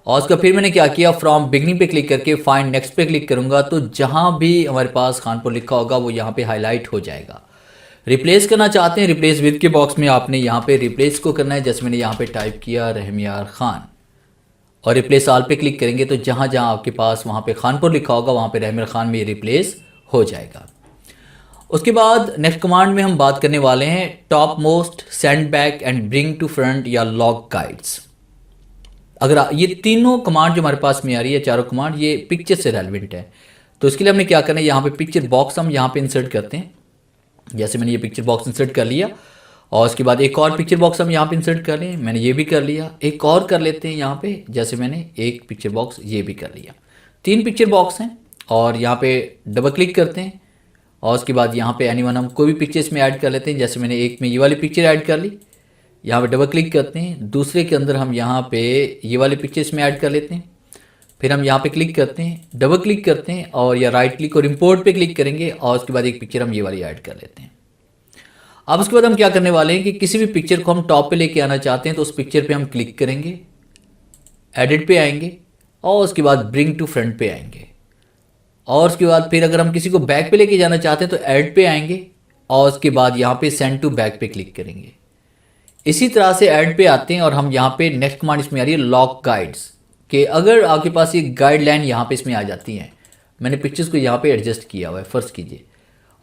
और उसका फिर मैंने क्या किया, फ्रॉम बिगनिंग पे क्लिक करके फाइंड नेक्स्ट पे क्लिक करूँगा तो जहाँ भी हमारे पास खानपुर लिखा होगा वो यहाँ पे हाईलाइट हो जाएगा। रिप्लेस करना चाहते हैं, रिप्लेस विद के बॉक्स में आपने यहाँ पे रिप्लेस को करना है। जैसे मैंने यहाँ पे टाइप किया रहमियार खान, और रिप्लेस ऑल पे क्लिक करेंगे तो जहाँ जहाँ आपके पास वहाँ पे खानपुर लिखा होगा वहाँ पे रहमियार खान में रिप्लेस हो जाएगा। उसके बाद नेक्स्ट कमांड में हम बात करने वाले हैं top most, send back and bring to front या लॉग गाइड्स। अगर ये तीनों कमांड जो हमारे पास में आ रही है, चारों कमांड, ये पिक्चर से रेलिवेंट है। तो इसके लिए हमने क्या करना है, यहाँ पे पिक्चर बॉक्स हम यहाँ पे इंसर्ट करते हैं। जैसे मैंने ये पिक्चर बॉक्स इंसर्ट कर लिया और उसके बाद एक और पिक्चर बॉक्स हम यहाँ पे इंसर्ट कर लें, मैंने ये भी कर लिया। एक और कर लेते हैं यहाँ पे, जैसे मैंने एक पिक्चर बॉक्स ये भी कर लिया। 3 पिक्चर बॉक्स हैं और यहाँ पे डबल क्लिक करते हैं और उसके बाद यहाँ पे एनीवन हम कोई भी पिक्चर इसमें ऐड कर लेते हैं। जैसे मैंने एक में ये वाली पिक्चर ऐड कर ली, यहाँ पे डबल क्लिक करते हैं। दूसरे के अंदर हम यहाँ पे ये वाली पिक्चर इसमें ऐड कर लेते हैं। फिर हम यहाँ पे क्लिक करते हैं, डबल क्लिक करते हैं और या राइट क्लिक और इंपोर्ट पे क्लिक करेंगे और उसके बाद एक पिक्चर हम ये वाली ऐड कर लेते हैं। अब उसके बाद हम क्या करने वाले हैं कि किसी भी पिक्चर को हम टॉप पे लेके आना चाहते हैं तो उस पिक्चर पे हम क्लिक करेंगे, एडिट पे आएंगे और उसके बाद ब्रिंग टू फ्रंट पे आएंगे। और उसके बाद फिर अगर हम किसी को बैक पे लेके जाना चाहते हैं तो ऐड पे आएंगे और उसके बाद यहाँ पे सेंड टू बैक पे क्लिक करेंगे। इसी तरह से ऐड पे आते हैं और हम यहाँ पे नेक्स्ट कमांड इसमें आ रही है लॉग गाइड्स, कि अगर आपके पास ये गाइडलाइन यहाँ पे इसमें आ जाती हैं। मैंने पिक्चर्स को यहाँ पे एडजस्ट किया हुआ है, फर्ज कीजिए।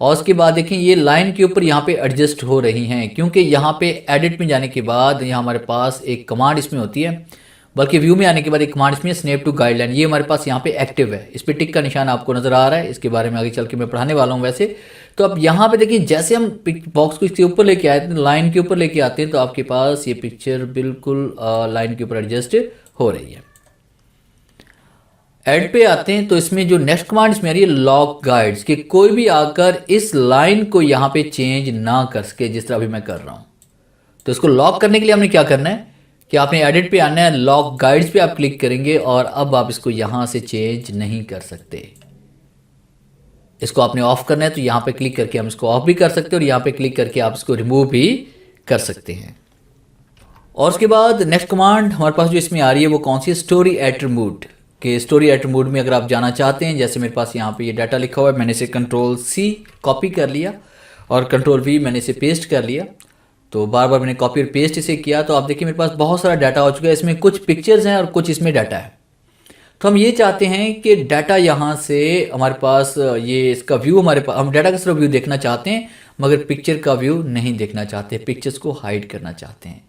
और उसके बाद देखें ये लाइन के ऊपर यहाँ पे एडजस्ट हो रही हैं क्योंकि यहाँ पे एडिट में जाने के बाद यहाँ हमारे पास एक कमांड इसमें होती है, बल्कि व्यू में आने के बाद एक कमांड इसमें स्नैप टू गाइडलाइन, ये हमारे पास यहाँ पे एक्टिव है। इस पर टिक का निशान आपको नजर आ रहा है, इसके बारे में आगे चल के मैं पढ़ाने वाला हूँ वैसे। तो अब यहाँ पे देखिए जैसे हम बॉक्स को इसके ऊपर लेके आए थे, लाइन के ऊपर लेके आते हैं तो आपके पास ये पिक्चर बिल्कुल लाइन के ऊपर एडजस्ट हो रही है। ऐड पे आते हैं तो इसमें जो नेक्स्ट कमांड इसमें आ रही है लॉग गाइड्स, कि कोई भी आकर इस लाइन को यहाँ पे चेंज ना कर सके जिस तरह अभी मैं कर रहा हूँ। तो इसको लॉक करने के लिए हमने क्या करना है कि आपने एडिट पे आना है, लॉक गाइड्स पे आप क्लिक करेंगे और अब आप इसको यहाँ से चेंज नहीं कर सकते। इसको आपने ऑफ करना है तो यहाँ पे क्लिक करके हम इसको ऑफ भी कर सकते हैं और यहाँ पे क्लिक करके आप इसको रिमूव भी कर सकते हैं। और उसके बाद नेक्स्ट कमांड हमारे पास जो इसमें आ रही है वो कौन सी है, स्टोरी एट्रीब्यूट, कि स्टोरी एट्रीब्यूट में अगर आप जाना चाहते हैं, जैसे मेरे पास यहाँ पे ये डाटा लिखा हुआ है, मैंने इसे Ctrl+C कॉपी कर लिया और Ctrl+V मैंने इसे पेस्ट कर लिया। तो बार बार मैंने कॉपी और पेस्ट इसे किया तो आप देखिए मेरे पास बहुत सारा डाटा हो चुका है। इसमें कुछ पिक्चर्स हैं और कुछ इसमें डाटा है। तो हम ये चाहते हैं कि डाटा यहाँ से हमारे पास ये इसका व्यू, हमारे पास हम डाटा का सिर्फ व्यू देखना चाहते हैं मगर पिक्चर का व्यू नहीं देखना चाहते, पिक्चर्स को हाइड करना चाहते हैं।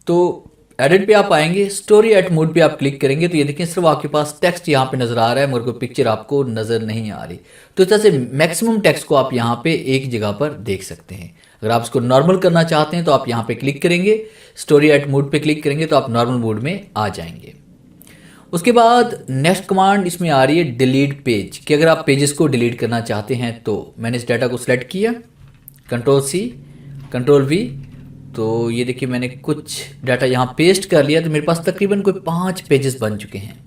तो एडिट पे आप आएंगे, स्टोरी एट मोड पे आप क्लिक करेंगे तो ये देखिए सिर्फ आपके पास टेक्स्ट यहाँ पे नज़र आ रहा है मगर कोई पिक्चर आपको नज़र नहीं आ रही। तो इस तरह से मैक्सिमम टेक्स्ट को आप यहाँ पे एक जगह पर देख सकते हैं। अगर आप इसको नॉर्मल करना चाहते हैं तो आप यहाँ पे क्लिक करेंगे, स्टोरी एट मोड पे क्लिक करेंगे तो आप नॉर्मल मोड में आ जाएंगे। उसके बाद नेक्स्ट कमांड इसमें आ रही है डिलीट पेज, कि अगर आप पेजेस को डिलीट करना चाहते हैं तो मैंने इस डाटा को सिलेक्ट किया, Ctrl+C Ctrl+V, तो ये देखिए मैंने कुछ डाटा यहाँ पेस्ट कर लिया तो मेरे पास तकरीबन कोई 5 पेजेस बन चुके हैं।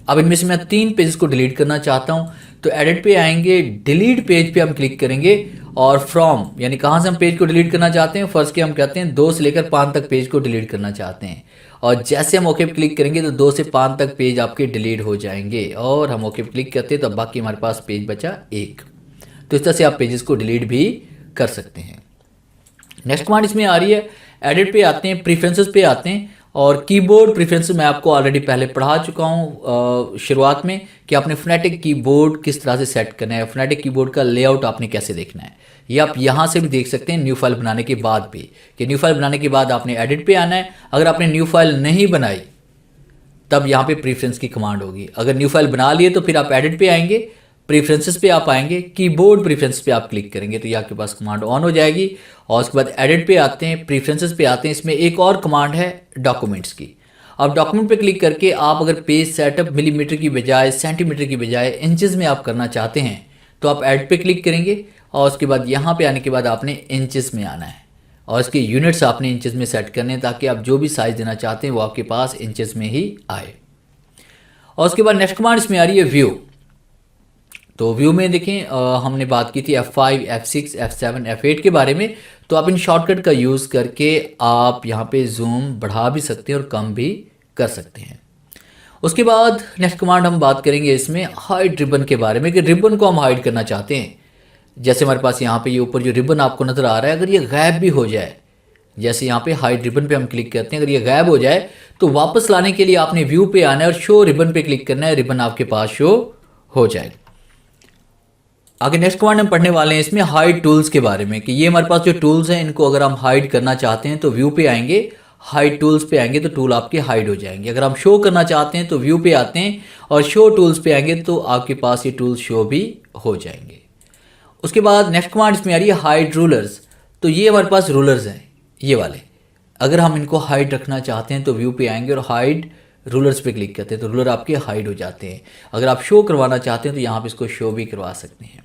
अब इनमें से मैं 3 पेजेस को डिलीट करना चाहता हूँ तो एडिट पे आएंगे, डिलीट पेज पे हम क्लिक करेंगे और फ्रॉम यानी कहाँ से हम पेज को डिलीट करना चाहते हैं, फर्स्ट के हम कहते हैं 2 से लेकर 5 तक पेज को डिलीट करना चाहते हैं। और जैसे हम ओके पे क्लिक करेंगे तो 2 से 5 तक पेज आपके डिलीट हो जाएंगे और हम ओके पे क्लिक करते हैं तो बाकी हमारे पास पेज बचा 1। तो इस तरह से आप पेजेस को डिलीट भी कर सकते हैं। नेक्स्ट कमांड इसमें आ रही है, एडिट पे आते हैं, प्रीफरेंसेस पे आते हैं, और कीबोर्ड प्रीफरेंसेस मैं आपको ऑलरेडी पहले पढ़ा चुका हूँ शुरुआत में कि आपने फोनेटिक कीबोर्ड किस तरह से सेट करना है, फोनेटिक कीबोर्ड का लेआउट आपने कैसे देखना है। ये आप यहाँ से भी देख सकते हैं न्यू फाइल बनाने के बाद भी, कि न्यू फाइल बनाने के बाद आपने एडिट पे आना है। अगर आपने न्यू फाइल नहीं बनाई तब यहाँ पे प्रीफरेंस की कमांड होगी। अगर न्यू फाइल बना लिए तो फिर आप एडिट पे आएंगे, प्रीफरेंसेस पे आप आएंगे, कीबोर्ड प्रीफरेंस पे आप क्लिक करेंगे तो ये आपके पास कमांड ऑन हो जाएगी। और उसके बाद एडिट पे आते हैं, प्रीफरेंसेस पे आते हैं। इसमें एक और कमांड है डॉक्यूमेंट्स की। अब डॉक्यूमेंट पे क्लिक करके आप अगर पेज सेटअप मिलीमीटर की बजाय सेंटीमीटर की बजाय इंचेस में आप करना चाहते हैं तो आप एड पे क्लिक करेंगे, और उसके बाद यहाँ पे आने के बाद आपने इंचेस में आना है और इसके यूनिट्स आपने इंचेस में सेट करने हैं ताकि आप जो भी साइज़ देना चाहते हैं वो आपके पास इंचेस में ही आए। और उसके बाद नेक्स्ट कमांड इसमें आ रही है व्यू। तो व्यू में देखें हमने बात की थी F5, F6, F7, F8 के बारे में। तो आप इन शॉर्टकट का यूज़ करके आप यहाँ पे जूम बढ़ा भी सकते हैं और कम भी कर सकते हैं। उसके बाद नेक्स्ट कमांड हम बात करेंगे इसमें हाइड रिबन के बारे में, कि रिबन को हम हाइड करना चाहते हैं। जैसे हमारे पास यहाँ पे ये ऊपर जो रिबन आपको नज़र आ रहा है, अगर ये गायब भी हो जाए, जैसे यहाँ पे हाइड रिबन पे हम क्लिक करते हैं, अगर ये गायब हो जाए तो वापस लाने के लिए आपने व्यू पे आना है और शो रिबन पे क्लिक करना है, रिबन आपके पास शो हो जाएगा। आगे नेक्स्ट कमांड हम पढ़ने वाले हैं इसमें हाइड टूल्स के बारे में, कि ये हमारे पास जो टूल्स हैं इनको अगर हम हाइड करना चाहते हैं तो व्यू पे आएंगे, हाइड टूल्स पे आएंगे तो टूल आपके हाइड हो जाएंगे। अगर हम शो करना चाहते हैं तो व्यू पे आते हैं और शो टूल्स पे आएंगे तो आपके पास ये टूल्स शो भी हो जाएंगे। उसके बाद नेक्स्ट कमांड इसमें आ रही है हाइड रूलर्स। तो ये हमारे पास रूलर्स हैं ये वाले, अगर हम इनको हाइड रखना चाहते हैं तो व्यू पे आएंगे और हाइड रूलर्स पे क्लिक करते हैं तो रूलर आपके हाइड हो जाते हैं। अगर आप शो करवाना चाहते हैं तो यहाँ पे इसको शो भी करवा सकते हैं।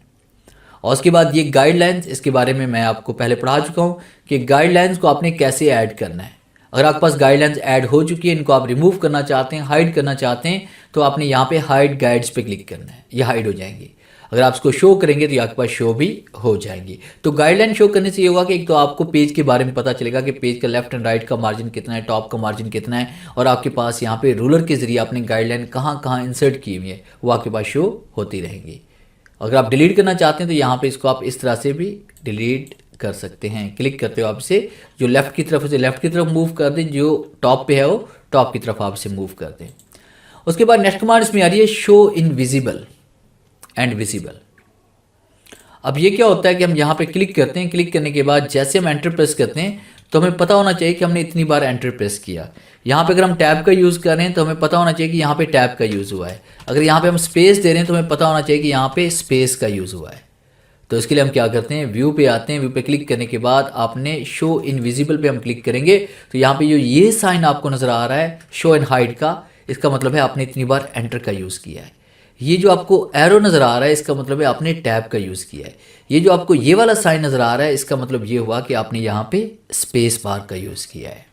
और उसके बाद ये गाइडलाइंस, इसके बारे में मैं आपको पहले पढ़ा चुका हूँ कि गाइडलाइंस को आपने कैसे ऐड करना है। अगर आपके पास गाइडलाइंस ऐड हो चुकी है, इनको आप रिमूव करना चाहते हैं, हाइड करना चाहते हैं, तो आपने यहाँ पे हाइड गाइड्स पे क्लिक करना है, ये हाइड हो जाएंगी। अगर आप इसको शो करेंगे तो आपके पास शो भी हो जाएंगी। तो गाइडलाइन शो करने से ये होगा कि एक तो आपको पेज के बारे में पता चलेगा कि पेज का लेफ्ट एंड राइट का मार्जिन कितना है, टॉप का मार्जिन कितना है, और आपके पास यहाँ पे रूलर के जरिए आपने गाइडलाइन कहाँ कहाँ इंसर्ट की हुई है वो आपके पास शो होती रहेंगी। अगर आप डिलीट करना चाहते हैं तो यहाँ पे इसको आप इस तरह से भी डिलीट कर सकते हैं। क्लिक करते हो आप इसे जो लेफ्ट की तरफ, उसे लेफ्ट की तरफ मूव कर दें, जो टॉप पे है वो टॉप की तरफ आप इसे मूव कर दें। उसके बाद नेक्स्ट कमांड इसमें आ रही है शो इनविजिबल एंड विजिबल। अब ये क्या होता है कि हम यहाँ पे क्लिक करते हैं, क्लिक करने के बाद जैसे हम एंटर प्रेस करते हैं तो हमें पता होना चाहिए कि हमने इतनी बार एंटर प्रेस किया। यहाँ पे अगर हम टैब का यूज़ कर रहे हैं तो हमें पता होना चाहिए कि यहाँ पे टैब का यूज़ हुआ है। अगर यहाँ पे हम स्पेस दे रहे हैं तो हमें पता होना चाहिए कि यहाँ पे स्पेस का यूज़ हुआ है। तो इसके लिए हम क्या करते हैं, व्यू पे आते हैं, व्यू पे क्लिक करने के बाद आपने शो इनविजिबल पे हम क्लिक करेंगे तो यहाँ पे जो ये साइन आपको नज़र आ रहा है शो एंड हाइड का, इसका मतलब है आपने इतनी बार एंटर का यूज़ किया है। ये जो आपको एरो नज़र आ रहा है इसका मतलब है आपने टैब का यूज़ किया है। ये जो आपको ये वाला साइन नज़र आ रहा है इसका मतलब ये हुआ कि आपने यहाँ पे स्पेस बार का यूज़ किया है।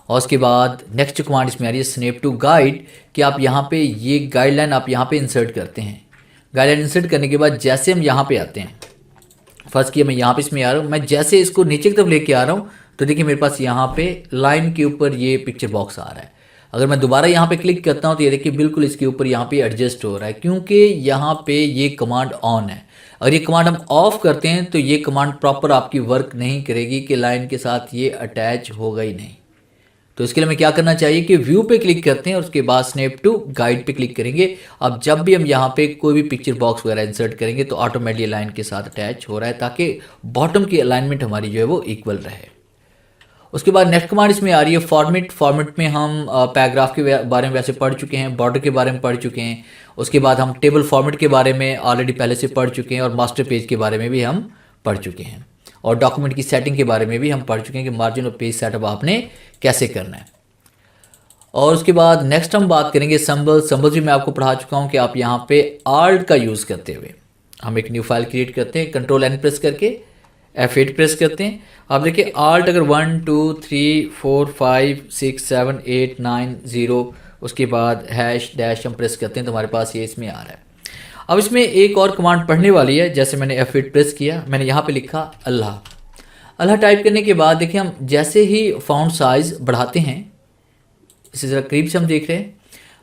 और उसके बाद नेक्स्ट कमांड इसमें आ रही है स्नैप टू गाइड, कि आप यहाँ पे ये गाइडलाइन आप यहाँ पे इंसर्ट करते हैं। गाइडलाइन इंसर्ट करने के बाद जैसे हम यहाँ पे आते हैं, फर्स्ट किया मैं यहाँ पे इसमें आ रहा हूँ, मैं जैसे इसको नीचे की तरफ लेके आ रहा हूँ तो देखिए मेरे पास यहाँ पे लाइन के ऊपर ये पिक्चर बॉक्स आ रहा है। अगर मैं दोबारा यहाँ पे क्लिक करता हूँ तो ये देखिए बिल्कुल इसके ऊपर यहाँ पे एडजस्ट हो रहा है, क्योंकि यहाँ पे ये कमांड ऑन है। अगर ये कमांड हम ऑफ करते हैं तो ये कमांड प्रॉपर आपकी वर्क नहीं करेगी कि लाइन के साथ ये अटैच होगा ही नहीं। तो इसके लिए हमें क्या करना चाहिए कि व्यू पे क्लिक करते हैं और उसके बाद स्नैप टू गाइड पे क्लिक करेंगे। अब जब भी हम यहाँ पे कोई भी पिक्चर बॉक्स वगैरह इंसर्ट करेंगे तो ऑटोमेटिकली लाइन के साथ अटैच हो रहा है ताकि बॉटम की अलाइनमेंट हमारी जो है वो इक्वल रहे। उसके बाद नेक्स्ट कमांड इसमें आ रही है फॉर्मेट। फॉर्मेट में हम पैराग्राफ के बारे में वैसे पढ़ चुके हैं, बॉर्डर के बारे में पढ़ चुके हैं। उसके बाद हम टेबल फॉर्मेट के बारे में ऑलरेडी पहले से पढ़ चुके हैं और मास्टर पेज के बारे में भी हम पढ़ चुके हैं, और डॉक्यूमेंट की सेटिंग के बारे में भी हम पढ़ चुके हैं कि मार्जिन और पेज सेटअप आपने कैसे करना है। और उसके बाद नेक्स्ट हम बात करेंगे सिंबल्स। सिंबल्स भी मैं आपको पढ़ा चुका हूँ कि आप यहाँ पे आल्ट का यूज़ करते हुए हम एक न्यू फाइल क्रिएट करते हैं, कंट्रोल एन प्रेस करके F8 प्रेस करते हैं। आप देखिए आल्ट अगर 1 2 3 4 5 6 7 8 9 0 उसके बाद हैश डैश हम प्रेस करते हैं तो हमारे पास ये इसमें आ रहा है। अब इसमें एक और कमांड पढ़ने वाली है। जैसे मैंने F8 प्रेस किया, मैंने यहाँ पे लिखा अल्लाह। अल्लाह टाइप करने के बाद देखिए हम जैसे ही फाउंट साइज़ बढ़ाते हैं, इसे ज़रा करीब से हम देख रहे हैं,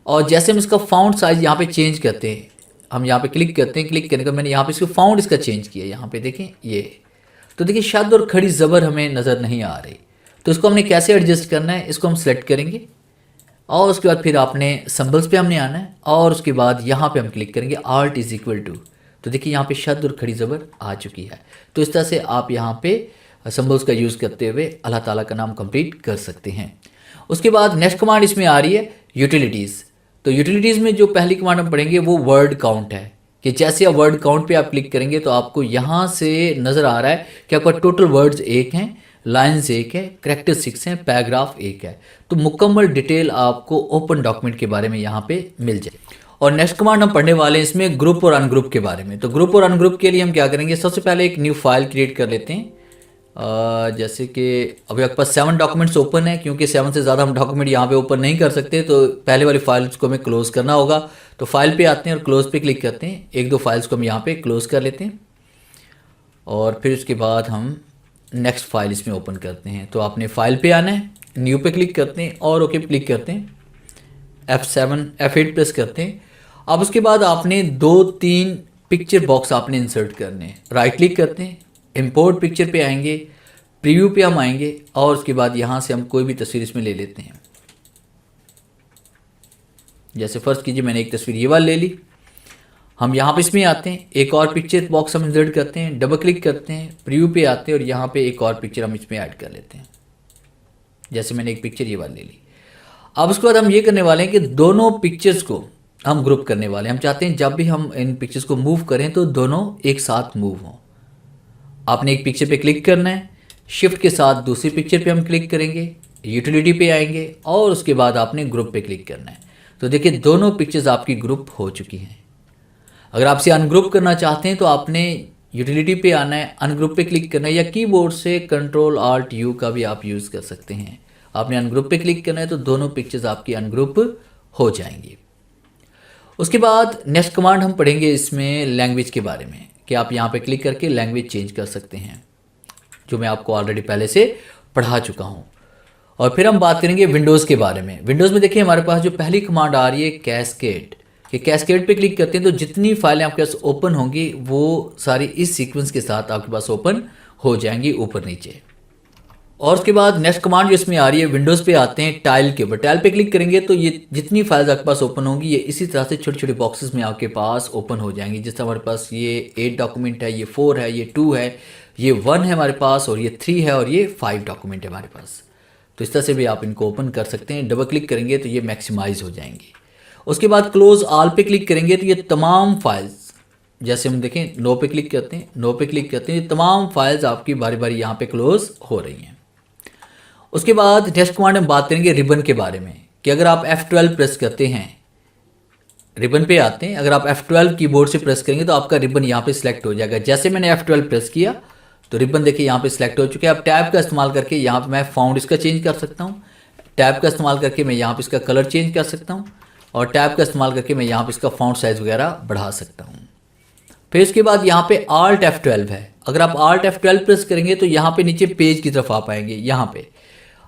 और जैसे हम इसका फाउंट साइज़ यहाँ पे चेंज करते हैं, हम यहाँ पे क्लिक करते हैं, क्लिक करने का मैंने यहाँ पे इसको फाउंट इसका चेंज किया, यहाँ पे देखें ये, तो देखिए शद और खड़ी ज़बर हमें नज़र नहीं आ रही, तो इसको हमने कैसे एडजस्ट करना है, इसको हम सेलेक्ट करेंगे और उसके बाद फिर आपने सिंबल्स पे हमने आना है और उसके बाद यहाँ पे हम क्लिक करेंगे Alt इज इक्वल टू। तो देखिए यहाँ पे शद और खड़ी ज़बर आ चुकी है। तो इस तरह से आप यहाँ पे सिंबल्स का यूज़ करते हुए अल्लाह ताला का नाम कंप्लीट कर सकते हैं। उसके बाद नेक्स्ट कमांड इसमें आ रही है यूटिलिटीज़। तो यूटिलिटीज़ में जो पहली कमांड हम पढ़ेंगे वो वर्ड काउंट है, कि जैसे आप वर्ड काउंट पे आप क्लिक करेंगे तो आपको यहाँ से नज़र आ रहा है कि आपका टोटल वर्ड्स 1 हैं, लाइन्स 1 है, कैरेक्टर 6 हैं, पैराग्राफ 1 है। तो मुकम्मल डिटेल आपको ओपन डॉक्यूमेंट के बारे में यहाँ पे मिल जाए। और नेक्स्ट कमांड हम पढ़ने वाले हैं इसमें ग्रुप और अनग्रुप के बारे में। तो ग्रुप और अनग्रुप के लिए हम क्या करेंगे, सबसे पहले एक न्यू फाइल क्रिएट कर लेते हैं। जैसे कि अभी आपके पास 7 डॉक्यूमेंट्स ओपन है, क्योंकि 7 से ज़्यादा हम डॉक्यूमेंट यहाँ पे ओपन नहीं कर सकते, तो पहले वाली फाइल्स को हमें क्लोज करना होगा। तो फाइल पे आते हैं और क्लोज पे क्लिक करते हैं। 1-2 फाइल्स को हम यहाँ पे क्लोज कर लेते हैं और फिर उसके बाद हम नेक्स्ट फाइल इसमें ओपन करते हैं। तो आपने फाइल पे आना है, न्यू पे क्लिक करते हैं और ओके पे क्लिक करते हैं, F8 प्रेस करते हैं। अब उसके बाद आपने 2-3 पिक्चर बॉक्स आपने इंसर्ट करने हैं। राइट क्लिक करते हैं, इंपोर्ट पिक्चर पे आएंगे, प्रीव्यू पे हम आएंगे और उसके बाद यहाँ से हम कोई भी तस्वीर इसमें ले लेते हैं। जैसे फर्स्ट कीजिए मैंने एक तस्वीर ये वाली ले ली। हम यहाँ पे इसमें आते हैं, एक और पिक्चर बॉक्स हम इंसर्ट करते हैं, डबल क्लिक करते हैं, प्रीव्यू पे आते हैं और यहाँ पे एक और पिक्चर हम इसमें ऐड कर लेते हैं। जैसे मैंने एक पिक्चर ये वाली ले ली। अब उसके बाद हम ये करने वाले हैं कि दोनों पिक्चर्स को हम ग्रुप करने वाले हैं। हम चाहते हैं जब भी हम इन पिक्चर्स को मूव करें तो दोनों एक साथ मूव हों। आपने एक पिक्चर पे क्लिक करना है, शिफ्ट के साथ दूसरी पिक्चर पे हम क्लिक करेंगे, यूटिलिटी पे आएंगे और उसके बाद आपने ग्रुप पे क्लिक करना है। तो देखिए दोनों पिक्चर्स आपकी ग्रुप हो चुकी हैं। अगर आप इसे अनग्रुप करना चाहते हैं तो आपने यूटिलिटी पे आना है, अनग्रुप पे क्लिक करना है, या कीबोर्ड से Ctrl+Alt+U का भी आप यूज़ कर सकते हैं। आपने अनग्रुप पे क्लिक करना है तो दोनों पिक्चर्स आपकी अनग्रुप हो जाएंगी। उसके बाद नेक्स्ट कमांड हम पढ़ेंगे इसमें लैंग्वेज के बारे में, कि आप यहाँ पे क्लिक करके लैंग्वेज चेंज कर सकते हैं, जो मैं आपको ऑलरेडी पहले से पढ़ा चुका हूँ। और फिर हम बात करेंगे विंडोज़ के बारे में। विंडोज़ में देखिए हमारे पास जो पहली कमांड आ रही है कैस्केड, कि कैस्केड पे क्लिक करते हैं तो जितनी फाइलें आपके पास ओपन होंगी वो सारी इस सीक्वेंस के साथ आपके पास ओपन हो जाएंगी ऊपर नीचे। और उसके बाद नेक्स्ट कमांड जो इसमें आ रही है, विंडोज़ पे आते हैं टाइल के ऊपर। टाइल पे क्लिक करेंगे तो ये जितनी फाइल्स आपके पास ओपन होंगी ये इसी तरह से छोटे छोटे बॉक्सेस में आपके पास ओपन हो जाएंगी। जिस तरह हमारे पास ये 8 डॉक्यूमेंट है, ये 4 है, ये 2 है, ये 1 है हमारे पास, और ये 3 है और ये 5 डॉक्यूमेंट है हमारे पास। तो इस तरह से भी आप इनको ओपन कर सकते हैं। डबल क्लिक करेंगे तो ये मैक्सिमाइज हो जाएंगे। उसके बाद क्लोज ऑल पे क्लिक करेंगे तो ये तमाम फाइल्स, जैसे हम देखें नो पे क्लिक करते हैं, नो पे क्लिक करते हैं, ये तमाम फाइल्स आपकी बारी बारी यहाँ पे क्लोज हो रही हैं। उसके बाद नेक्स्ट कमांड में बात करेंगे रिबन के बारे में, कि अगर आप F12 प्रेस करते हैं, रिबन पे आते हैं, अगर आप F12 कीबोर्ड से प्रेस करेंगे तो आपका रिबन यहाँ पे सिलेक्ट हो जाएगा। जैसे मैंने F12 प्रेस किया तो रिबन देखिए यहाँ पे सिलेक्ट हो चुके हैं। अब टैब का इस्तेमाल करके यहाँ पे मैं फाउंड इसका चेंज कर सकता हूँ, टैब का इस्तेमाल करके मैं यहाँ पे इसका कलर चेंज कर सकता हूँ, और टैब का इस्तेमाल करके मैं यहाँ पे इसका फॉन्ट साइज़ वगैरह बढ़ा सकता हूँ। फिर इसके बाद यहाँ पे Alt F12 है। अगर आप Alt F12 प्रेस करेंगे तो यहाँ पे नीचे पेज की तरफ आप आएंगे। यहाँ पे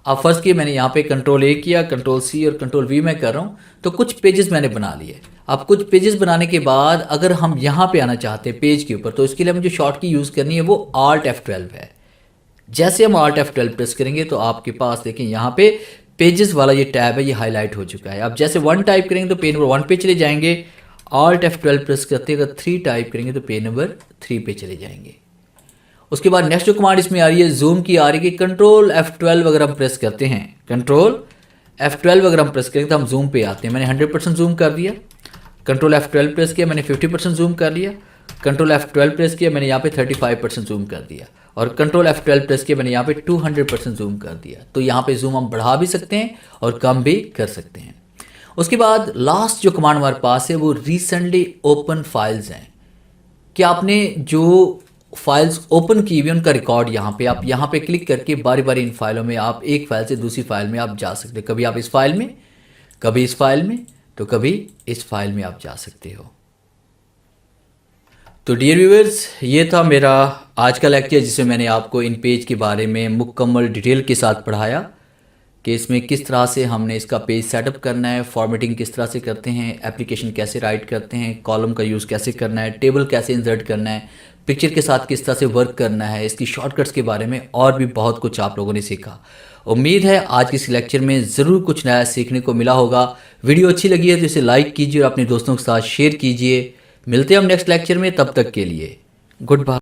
अब फर्स्ट किए मैंने यहाँ पे Ctrl+A किया, Ctrl+C और Ctrl+V मैं कर रहा हूँ, तो कुछ पेजेस मैंने बना लिए। अब कुछ पेजेस बनाने के बाद अगर हम यहाँ पे आना चाहते हैं पेज के ऊपर, तो इसके लिए हमें जो शॉर्ट की यूज़ करनी है वो Alt F12 है। जैसे हम Alt F12 प्रेस करेंगे तो आपके पास देखें यहाँ पे पेजेस वाला ये टैब है, ये हाईलाइट हो चुका है। अब जैसे 1 टाइप करेंगे तो पेज नंबर 1 पे चले जाएंगे। Alt F12 प्रेस करते अगर 3 टाइप करेंगे तो पेज नंबर 3 पे चले जाएंगे। उसके बाद नेक्स्ट जो कमांड इसमें आ रही है जूम की आ रही है, कि Ctrl F12 अगर हम प्रेस करते हैं, Ctrl F12 अगर हम प्रेस करेंगे तो हम जूम पे आते हैं। मैंने 100% जूम कर दिया, Ctrl F12 प्रेस किया, मैंने 50% जूम कर लिया, Ctrl F12 प्रेस किया, मैंने यहाँ पे 35% जूम कर दिया, और Ctrl F12 प्रेस किया, मैंने यहाँ पे 200% जूम कर दिया। तो यहाँ पे जूम हम बढ़ा भी सकते हैं और कम भी कर सकते हैं। उसके बाद लास्ट जो कमांड हमारे पास है वो रिसेंटली ओपन फाइल्स हैं, कि आपने जो फाइल्स ओपन की हुई उनका रिकॉर्ड यहाँ पे, आप यहाँ पे क्लिक करके बारी बारी इन फाइलों में आप एक फाइल से दूसरी फाइल में आप जा सकते हैं। कभी आप इस फाइल में, कभी इस फाइल में, तो कभी इस फाइल में आप जा सकते हो। तो डियर व्यूअर्स, ये था मेरा आज का लेक्चर जिसमें मैंने आपको इन पेज के बारे में मुकम्मल डिटेल के साथ पढ़ाया कि इसमें किस तरह से हमने इसका पेज सेटअप करना है, फॉर्मेटिंग किस तरह से करते हैं, एप्लीकेशन कैसे राइट करते हैं, कॉलम का यूज़ कैसे करना है, टेबल कैसे इंसर्ट करना है, पिक्चर के साथ किस तरह से वर्क करना है, इसकी शॉर्टकट्स के बारे में और भी बहुत कुछ आप लोगों ने सीखा। उम्मीद है आज के इस लेक्चर में ज़रूर कुछ नया सीखने को मिला होगा। वीडियो अच्छी लगी है तो इसे लाइक कीजिए और अपने दोस्तों के साथ शेयर कीजिए। मिलते हैं हम नेक्स्ट लेक्चर में, तब तक के लिए गुड बाय।